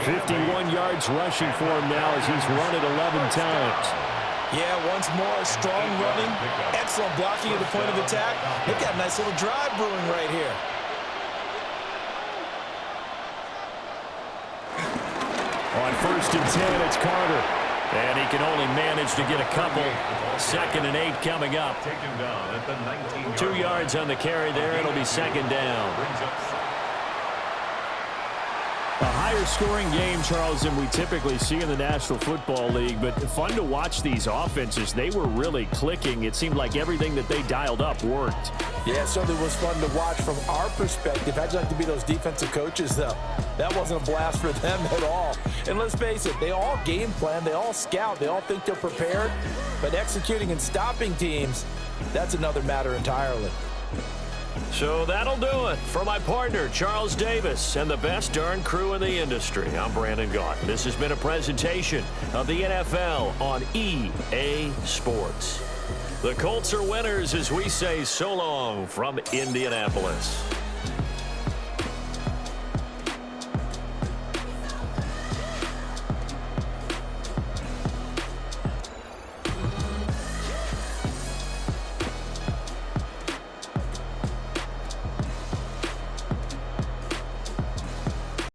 Speaker 7: 51 yards rushing for him now as he's run it 11 times.
Speaker 2: Yeah, once more, strong running, excellent blocking at the point of attack. They've got a nice little drive brewing right here.
Speaker 7: On 1st and 10, it's Carter.
Speaker 4: And he can only manage to get a couple. 2nd and 8 coming up. 2 yards on the carry there. It'll be 2nd down.
Speaker 7: A higher scoring game, Charles, than we typically see in the National Football League, but fun to watch these offenses. They were really clicking. It seemed like everything that they dialed up worked.
Speaker 2: Yeah, it certainly was fun to watch from our perspective. How'd you like to be those defensive coaches, though? That wasn't a blast for them at all. And let's face it, they all game plan, they all scout, they all think they're prepared, but executing and stopping teams, that's another matter entirely.
Speaker 4: So that'll do it. For my partner, Charles Davis, and the best darn crew in the industry, I'm Brandon Gault. This has been a presentation of the NFL on EA Sports. The Colts are winners as we say so long from Indianapolis.